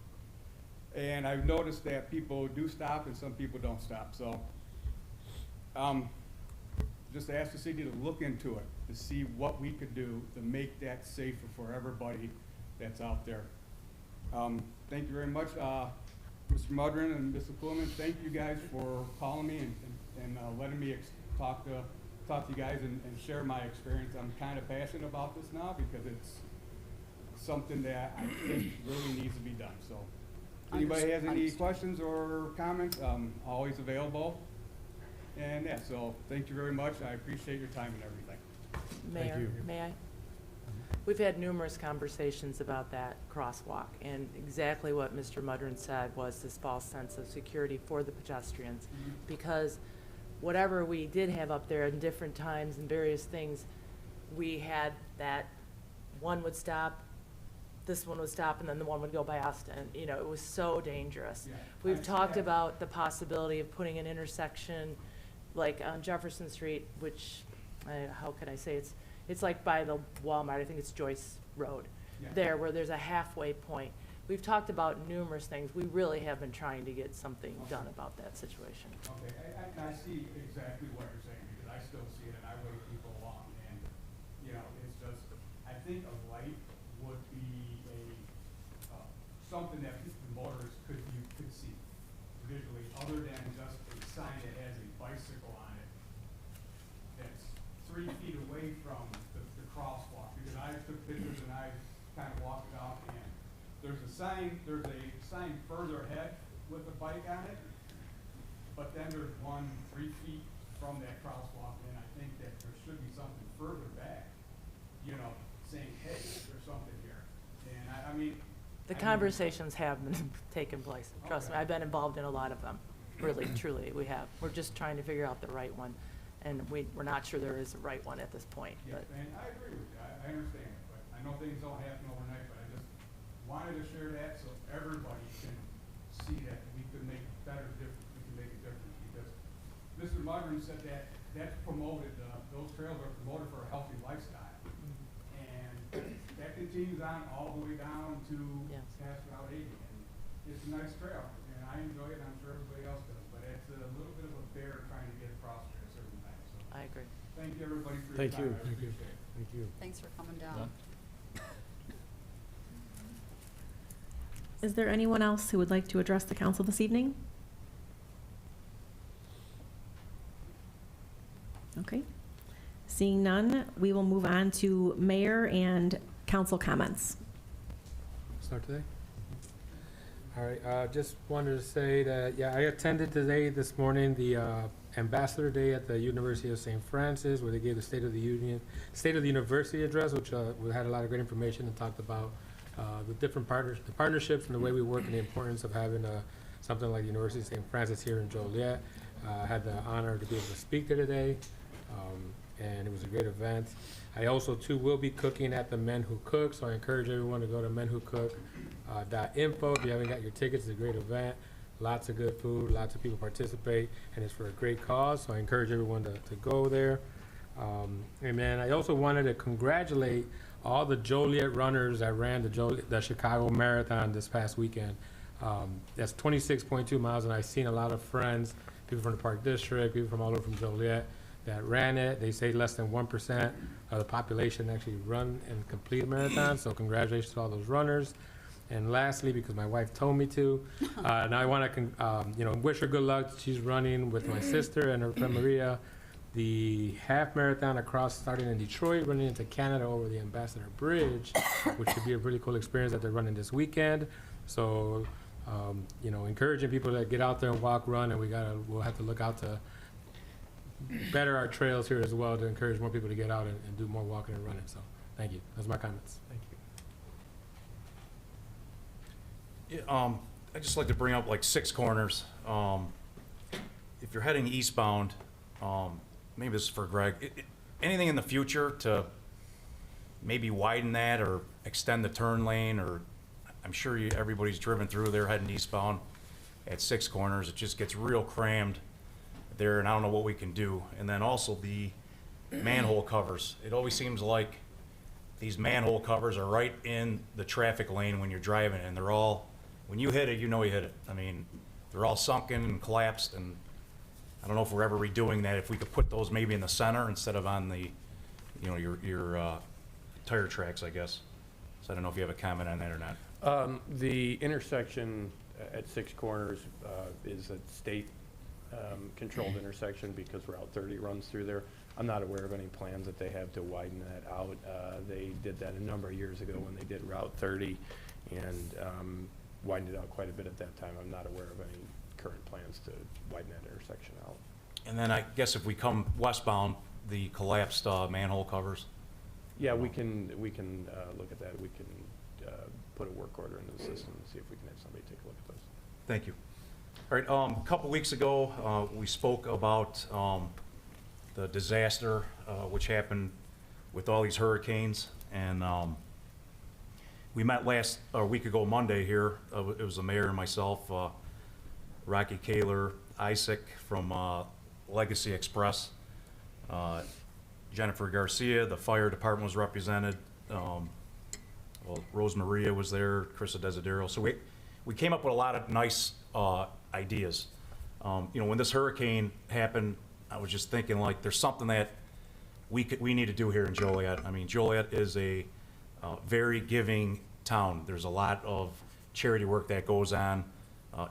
And I've noticed that people do stop and some people don't stop. So just ask the city to look into it, to see what we could do to make that safer for everybody that's out there. Thank you very much, Mr. Mudron and Mr. Quillman. Thank you guys for calling me and letting me talk to you guys and share my experience. I'm kind of passionate about this now because it's something that I think really needs to be done. So if anybody has any questions or comments, I'm always available. And yeah, so thank you very much. I appreciate your time and everything. Mayor, may I? We've had numerous conversations about that crosswalk, and exactly what Mr. Mudron said was this false sense of security for the pedestrians, because whatever we did have up there in different times and various things, we had that one would stop, this one would stop, and then the one would go by us, and you know, it was so dangerous. Yeah, We've talked about the possibility of putting an intersection like on Jefferson Street, which, how can I say, it's like by the Walmart, I think it's Joyce Road, there where there's a halfway point. We've talked about numerous things. We really have been trying to get something done about that situation. Okay, I see exactly what you're saying because I still see it and I wave people along and, you know, it's just, I think a light would be something that the motorists could see visually other than just a sign that has a bicycle on it that's 3 feet away from the crosswalk, because I took pictures and I kind of walked it out, and there's a sign further ahead with a bike on it, but then there's one 3 feet from that crosswalk, and I think that there should be something further back, you know, saying, hey, there's something here. And I mean, The conversations have been taking place. Trust me, I've been involved in a lot of them. Really, truly, we have. We're just trying to figure out the right one, and we're not sure there is a right one at this point. Yeah, But and I agree with you. I understand it, but I know things don't happen overnight, but I just wanted to share that so everybody can see that we could make a better difference. We can make a difference because Mr. Mudron said that that's promoted, those trails are promoted for a healthy lifestyle. And that continues on all the way down to past Route 80. And it's a nice trail, and I enjoy it, and I'm sure everybody else does. But it's a little bit of a bear trying to get across there at certain times. So I agree. thank you, everybody, for your time. I appreciate it. Thank you. Thanks for coming down. Is there anyone else who would like to address the council this evening? Okay. Seeing none, we will move on to mayor and council comments. Start today? All right, just wanted to say that, yeah, I attended today, this morning, the Ambassador Day at the University of St. Francis, where they gave the State of the University address, which we had a lot of great information and talked about the different partnerships and the way we work and the importance of having something like the University of St. Francis here in Joliet. I had the honor to be able to speak there today, and it was a great event. I also, too, will be cooking at the Men Who Cook, so I encourage everyone to go to menwhocook.info. If you haven't got your tickets, it's a great event. Lots of good food, lots of people participate, and it's for a great cause, so I encourage everyone to go there. And then I also wanted to congratulate all the Joliet runners that ran the Chicago Marathon this past weekend. That's 26.2 miles, and I've seen a lot of friends, people from the Park District, people from all over from Joliet that ran it. They say less than 1% of the population actually run and complete a marathon, so congratulations to all those runners. And lastly, because my wife told me to, now I want to wish her good luck. She's running with my sister and her friend Maria the half marathon starting in Detroit, running into Canada over the Ambassador Bridge, which should be a really cool experience that they're running this weekend. So, encouraging people to get out there and walk, run, and we'll have to look out to better our trails here as well to encourage more people to get out and do more walking and running. So, thank you. Those are my comments. Thank you. Yeah, I'd just like to bring up like 6 corners. If you're heading eastbound, maybe this is for Greg, anything in the future to maybe widen that or extend the turn lane, or I'm sure everybody's driven through there heading eastbound at 6 corners. It just gets real crammed there, and I don't know what we can do. And then also the manhole covers. It always seems like these manhole covers are right in the traffic lane when you're driving, and they're all, when you hit it, you know you hit it. I mean, they're all sunken and collapsed, and I don't know if we're ever redoing that. If we could put those maybe in the center instead of on the, your tire tracks, I guess. So I don't know if you have a comment on that or not. The intersection at 6 corners is a state controlled intersection because Route 30 runs through there. I'm not aware of any plans that they have to widen that out. They did that a number of years ago when they did Route 30 and widened it out quite a bit at that time. I'm not aware of any current plans to widen that intersection out. And then I guess if we come westbound, the collapsed manhole covers. Yeah, we can look at that. We can put a work order into the system and see if we can have somebody take a look at those. Thank you. All right, a couple weeks ago, we spoke about the disaster which happened with all these hurricanes, and we met a week ago Monday here. It was the mayor and myself, Rocky Kaler, Isaac from Legacy Express, Jennifer Garcia, the fire department was represented, Rose Maria was there, Krista Desiderio. So we came up with a lot of nice ideas. When this hurricane happened, I was just thinking like there's something that we need to do here in Joliet. I mean, Joliet is a very giving town. There's a lot of charity work that goes on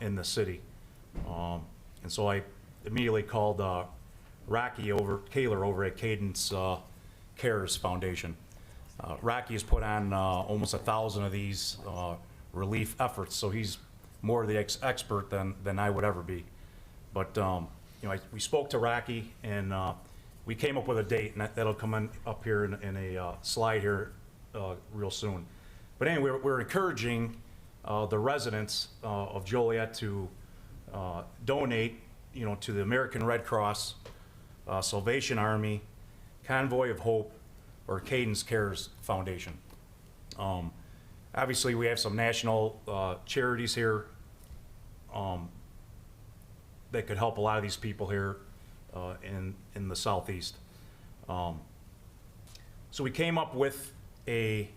in the city. And so I immediately called Rocky Kaler over at Cadence Cares Foundation. Rocky has put on almost 1,000 of these relief efforts, so he's more the expert than I would ever be. But we spoke to Rocky, and we came up with a date, and that'll come up here in a slide here real soon. But anyway, we're encouraging the residents of Joliet to donate, to the American Red Cross, Salvation Army, Convoy of Hope, or Cadence Cares Foundation. Obviously, we have some national charities here that could help a lot of these people here in the Southeast. So we came up with a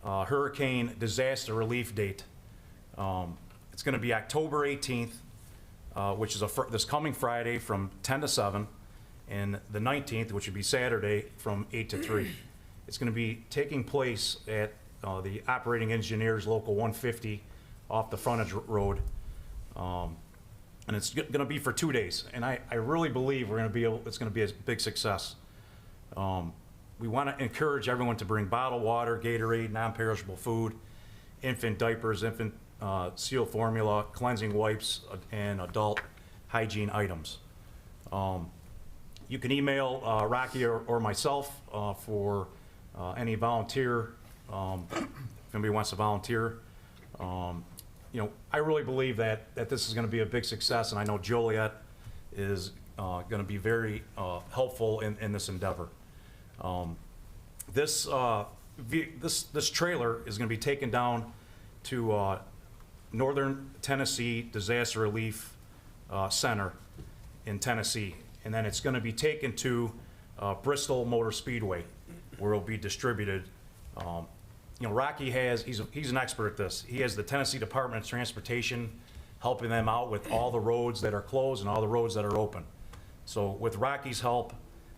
hurricane disaster relief date. It's going to be October 18th, which is this coming Friday from 10 to 7, and the 19th, which would be Saturday, from 8 to 3. It's going to be taking place at the Operating Engineers Local 150 off the frontage road. And it's going to be for 2 days. And I really believe it's going to be a big success. We want to encourage everyone to bring bottled water, Gatorade, non-perishable food, infant diapers, infant seal formula, cleansing wipes, and adult hygiene items. You can email Rocky or myself for any volunteer, if anybody wants to volunteer. You know, I really believe that this is going to be a big success, and I know Joliet is going to be very helpful in this endeavor. This trailer is going to be taken down to Northern Tennessee Disaster Relief Center in Tennessee, and then it's going to be taken to Bristol Motor Speedway, where it'll be distributed. You know, Rocky he's an expert at this. He has the Tennessee Department of Transportation helping them out with all the roads that are closed and all the roads that are open. So with Rocky's help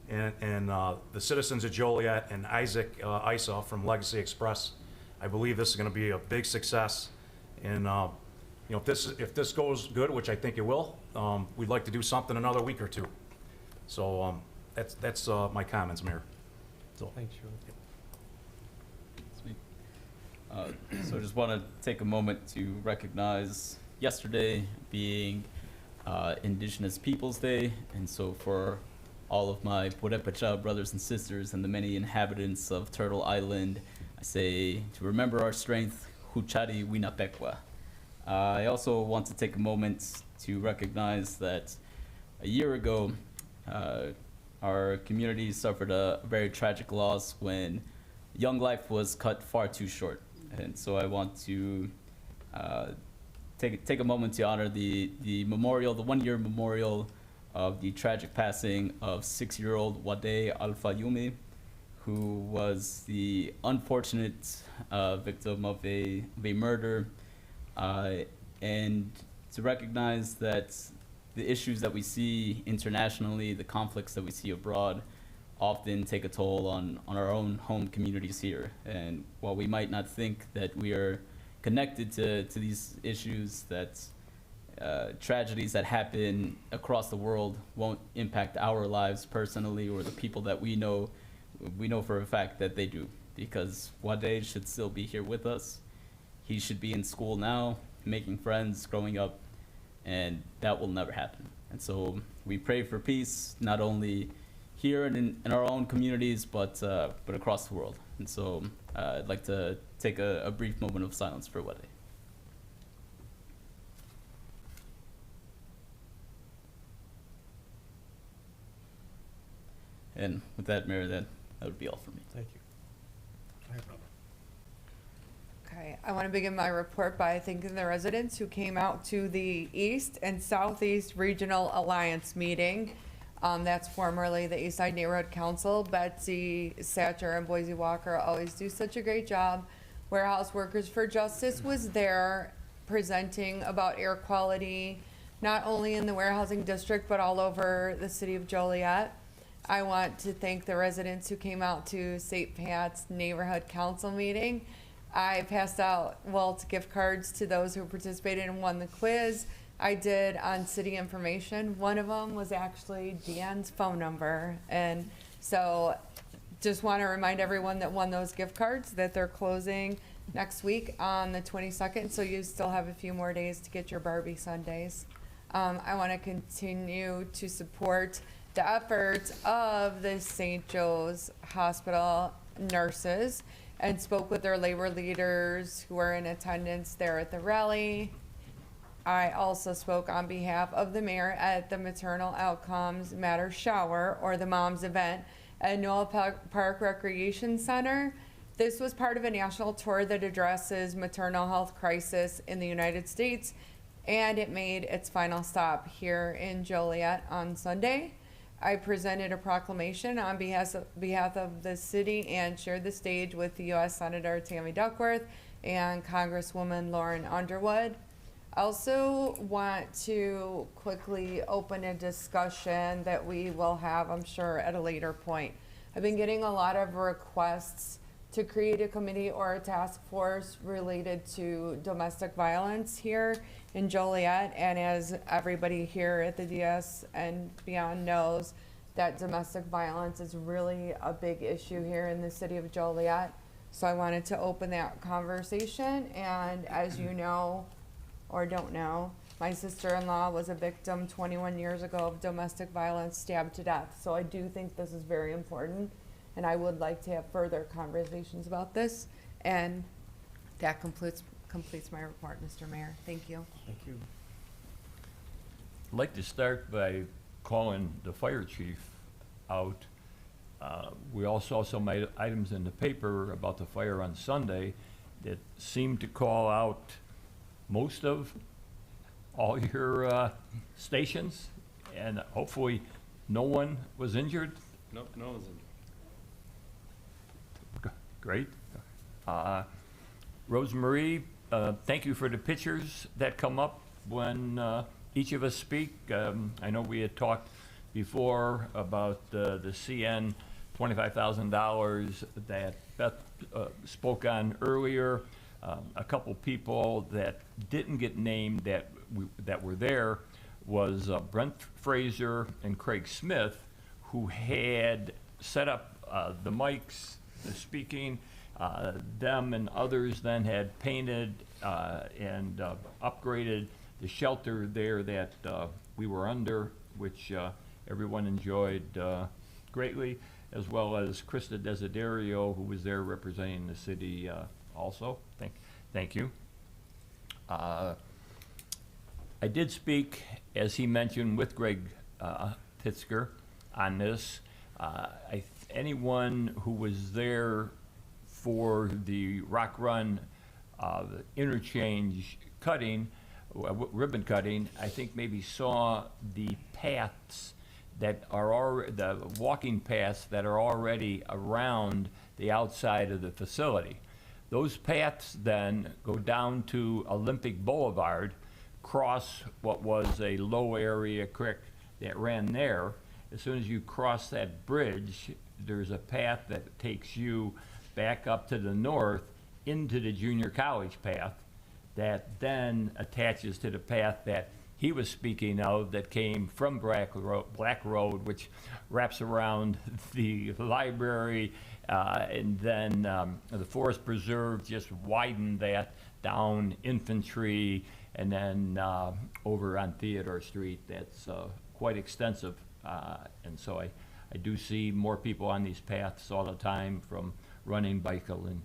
and the citizens of Joliet and Isaac Isa from Legacy Express, I believe this is going to be a big success. And you know, if this goes good, which I think it will, we'd like to do something another week or two. So that's my comments, Mayor. So Thanks, Shirley. So I just want to take a moment to recognize yesterday being Indigenous Peoples Day, and so for all of my Purepecha brothers and sisters and the many inhabitants of Turtle Island, I say to remember our strength, Huchari Winapekwa. I also want to take a moment to recognize that a year ago, our community suffered a very tragic loss when young life was cut far too short. And so I want to take a moment to honor the memorial, the 1-year memorial of the tragic passing of 6-year-old Wade Alpha Yumi, who was the unfortunate victim of a murder, and to recognize that the issues that we see internationally, the conflicts that we see abroad, often take a toll on our own home communities here. And while we might not think that we are connected to these issues, that tragedies that happen across the world won't impact our lives personally or the people that we know for a fact that they do. Because Wade should still be here with us. He should be in school now, making friends, growing up, and that will never happen. And so we pray for peace, not only here and in our own communities, but across the world. And so I'd like to take a brief moment of silence for Wade. And with that, Mayor, that would be all for me. Thank you. Okay, I want to begin my report by thanking the residents who came out to the East and Southeast Regional Alliance meeting. That's formerly the Eastside Neighborhood Council. Betsy Satcher and Boise Walker always do such a great job. Warehouse Workers for Justice was there presenting about air quality, not only in the warehousing district, but all over the city of Joliet. I want to thank the residents who came out to St. Pat's Neighborhood Council meeting. I passed out Walt gift cards to those who participated and won the quiz. I did on city information. One of them was actually Deanne's phone number. And so just want to remind everyone that won those gift cards that they're closing next week on the 22nd. So you still have a few more days to get your Barbie Sundays. I want to continue to support the efforts of the St. Joe's Hospital nurses and spoke with their labor leaders who were in attendance there at the rally. I also spoke on behalf of the mayor at the Maternal Outcomes Matter Shower, or the Moms event, at Noel Park Recreation Center. This was part of a national tour that addresses maternal health crisis in the United States, and it made its final stop here in Joliet on Sunday. I presented a proclamation on behalf of the city and shared the stage with the U.S. Senator Tammy Duckworth and Congresswoman Lauren Underwood. I also want to quickly open a discussion that we will have, I'm sure, at a later point. I've been getting a lot of requests to create a committee or a task force related to domestic violence here in Joliet. And as everybody here at the DS and beyond knows, that domestic violence is really a big issue here in the city of Joliet. So I wanted to open that conversation. And as you know, or don't know, My sister-in-law was a victim 21 years ago of domestic violence, stabbed to death. So I do think this is very important, and I would like to have further conversations about this. And that completes my report, Mr. Mayor. Thank you. Thank you. I'd like to start by calling the fire chief out. We all saw some items in the paper about the fire on Sunday that seemed to call out most of all your stations, and hopefully no one was injured. Nope, no one's injured. Great. Rosemarie, thank you for the pictures that come up when each of us speak. I know we had talked before about the CN $25,000 that Beth spoke on earlier. A couple people that didn't get named that were there was Brent Fraser and Craig Smith, who had set up the mics, the speaking. Them and others then had painted and upgraded the shelter there that we were under, which everyone enjoyed greatly, as well as Krista Desiderio, who was there representing the city also. Thank you. I did speak, as he mentioned, with Greg Titzker on this. Anyone who was there for the Rock Run interchange cutting, ribbon cutting, I think maybe saw the paths that are the walking paths that are already around the outside of the facility. Those paths then go down to Olympic Boulevard, cross what was a low area creek that ran there. As soon as you cross that bridge, there's a path that takes you back up to the north into the junior college path that then attaches to the path that he was speaking of that came from Black Road, which wraps around the library, and then the Forest Preserve just widened that down Infantry, and then over on Theodore Street. That's quite extensive, and so I do see more people on these paths all the time, from running, bicycling,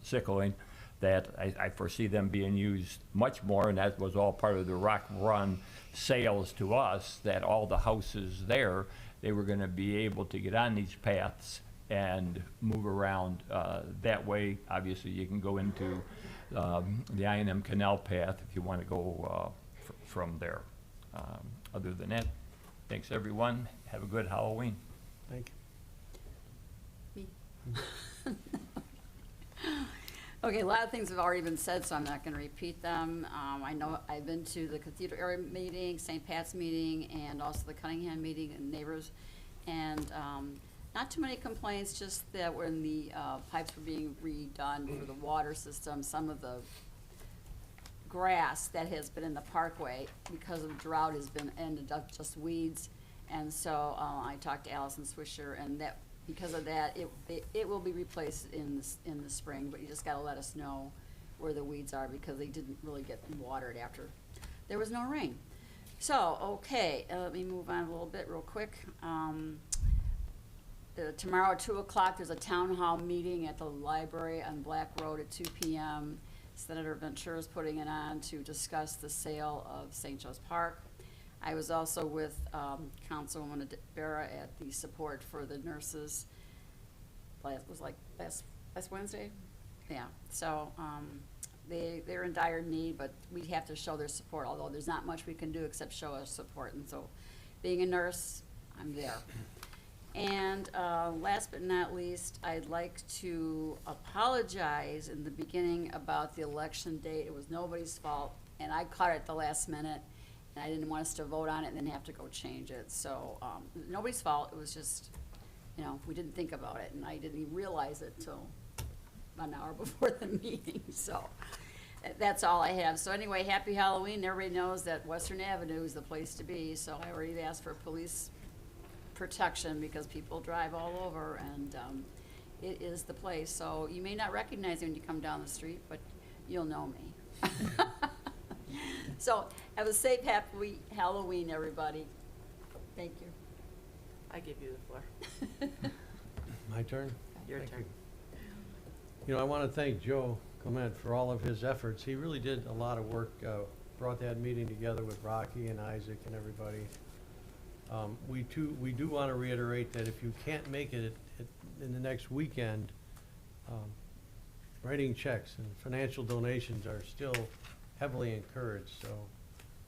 cycling, that I foresee them being used much more, and that was all part of the Rock Run sales to us, that all the houses there, they were going to be able to get on these paths and move around that way. Obviously, you can go into the I&M Canal path if you want to go from there. Other than that, thanks everyone. Have a good Halloween. Thank you. Okay, a lot of things have already been said, so I'm not going to repeat them. I know I've been to the Cathedral area meeting, St. Pat's meeting, and also the Cunningham meeting and neighbors. And not too many complaints, just that when the pipes were being redone for the water system, some of the grass that has been in the parkway because of drought has been ended up just weeds. And so I talked to Allison Swisher, and that because of that, it will be replaced in the spring, but you just gotta let us know where the weeds are, because they didn't really get watered after there was no rain. So, okay, let me move on a little bit real quick. Tomorrow at 2 o'clock, there's a town hall meeting at the library on Black Road at 2 p.m. Senator Ventura is putting it on to discuss the sale of St. Joe's Park. I was also with Councilwoman Barra at the support for the nurses. It was like last Wednesday? Yeah, so they're in dire need, but we have to show their support, although there's not much we can do except show our support. And so being a nurse, I'm there. And last but not least, I'd like to apologize in the beginning about the election date. It was nobody's fault, and I caught it at the last minute. And I didn't want us to vote on it and then have to go change it. So nobody's fault. It was just, we didn't think about it, and I didn't even realize it till about an hour before the meeting. So that's all I have. So anyway, happy Halloween. Everybody knows that Western Avenue is the place to be. So I already asked for police protection because people drive all over, and it is the place. So you may not recognize me when you come down the street, but you'll know me. So have a safe, happy Halloween, everybody. Thank you. I give you the floor. My turn? Your Thank turn. you. You know, I want to thank Joe Clement for all of his efforts. He really did a lot of work, brought that meeting together with Rocky and Isaac and everybody. We do want to reiterate that if you can't make it in the next weekend, writing checks and financial donations are still heavily encouraged. So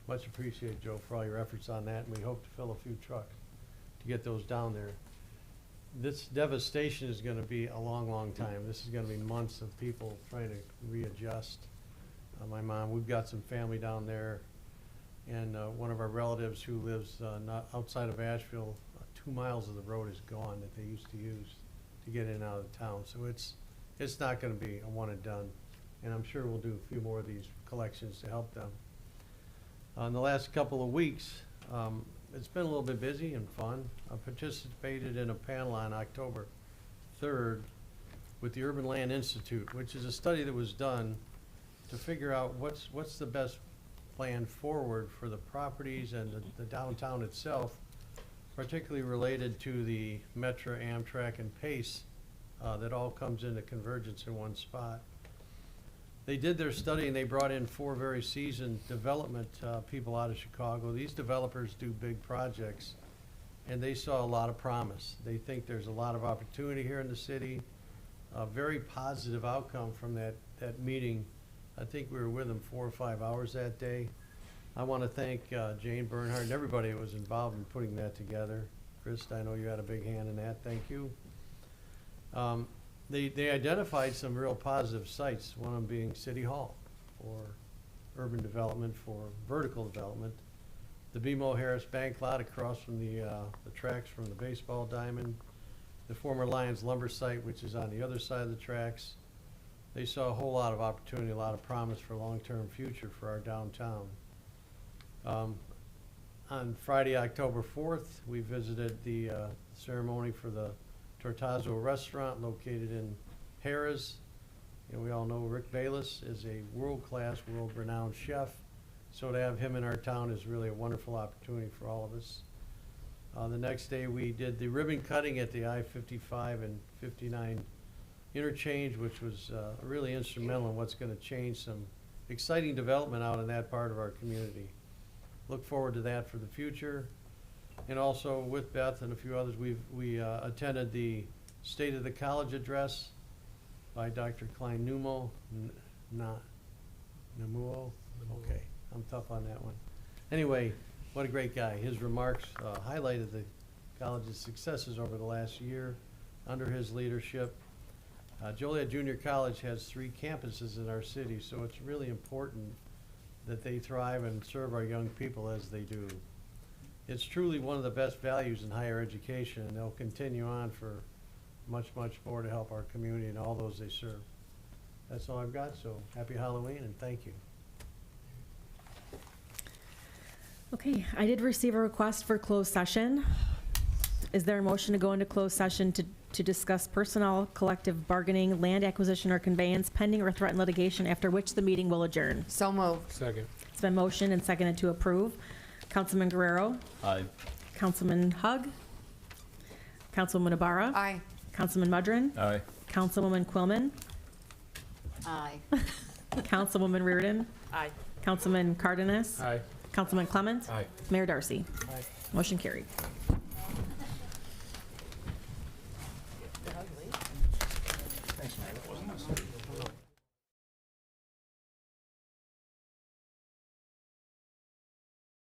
much appreciate, Joe, for all your efforts on that, and we hope to fill a few trucks to get those down there. This devastation is going to be a long, long time. This is going to be months of people trying to readjust. My mom, we've got some family down there, and one of our relatives who lives not outside of Asheville, 2 miles of the road is gone that they used to use to get in and out of town. So it's not going to be a one and done, and I'm sure we'll do a few more of these collections to help them. In the last couple of weeks, it's been a little bit busy and fun. I participated in a panel on October 3rd with the Urban Land Institute, which is a study that was done to figure out what's the best plan forward for the properties and the downtown itself, particularly related to the Metra, Amtrak, and PACE that all comes into convergence in one spot. They did their study and they brought in 4 very seasoned development people out of Chicago. These developers do big projects, and they saw a lot of promise. They think there's a lot of opportunity here in the city. A very positive outcome from that meeting. I think we were with them 4 or 5 hours that day. I want to thank Jane Bernhardt and everybody that was involved in putting that together. Chris, I know you had a big hand in that. Thank you. They identified some real positive sites, one of them being City Hall for urban development, for vertical development. The BMO Harris Bank lot across from the tracks from the baseball diamond. The former Lions Lumber site, which is on the other side of the tracks. They saw a whole lot of opportunity, a lot of promise for long-term future for our downtown. On Friday, October 4th, we visited the ceremony for the Tortazo restaurant located in Harrah's. And we all know Rick Bayless is a world-class, world-renowned chef. So to have him in our town is really a wonderful opportunity for all of us. The next day we did the ribbon cutting at the I-55 and 59 interchange, which was really instrumental in what's going to change some exciting development out in that part of our community. Look forward to that for the future. And also with Beth and a few others, we attended the State of the College address by Dr. Klein Namuo. Okay, I'm tough on that one. Anyway, what a great guy. His remarks highlighted the college's successes over the last year under his leadership. Joliet Junior College has 3 campuses in our city, so it's really important that they thrive and serve our young people as they do. It's truly one of the best values in higher education, and they'll continue on for much, much more to help our community and all those they serve. That's all I've got, so happy Halloween and thank you. Okay, I did receive a request for closed session. Is there a motion to go into closed session to discuss personnel, collective bargaining, land acquisition or conveyance, pending or threatened litigation, after which the meeting will adjourn? So moved. Second. It's been motioned and seconded to approve. Councilman Guerrero? Aye. Councilman Hug? Councilwoman Ibarra? Aye. Councilman Mudrin? Aye. Councilwoman Quillman? Aye. Councilwoman Reardon? Aye. Councilman Cardenas? Aye. Councilman Clement? Aye. Mayor Darcy? Aye. Motion carried.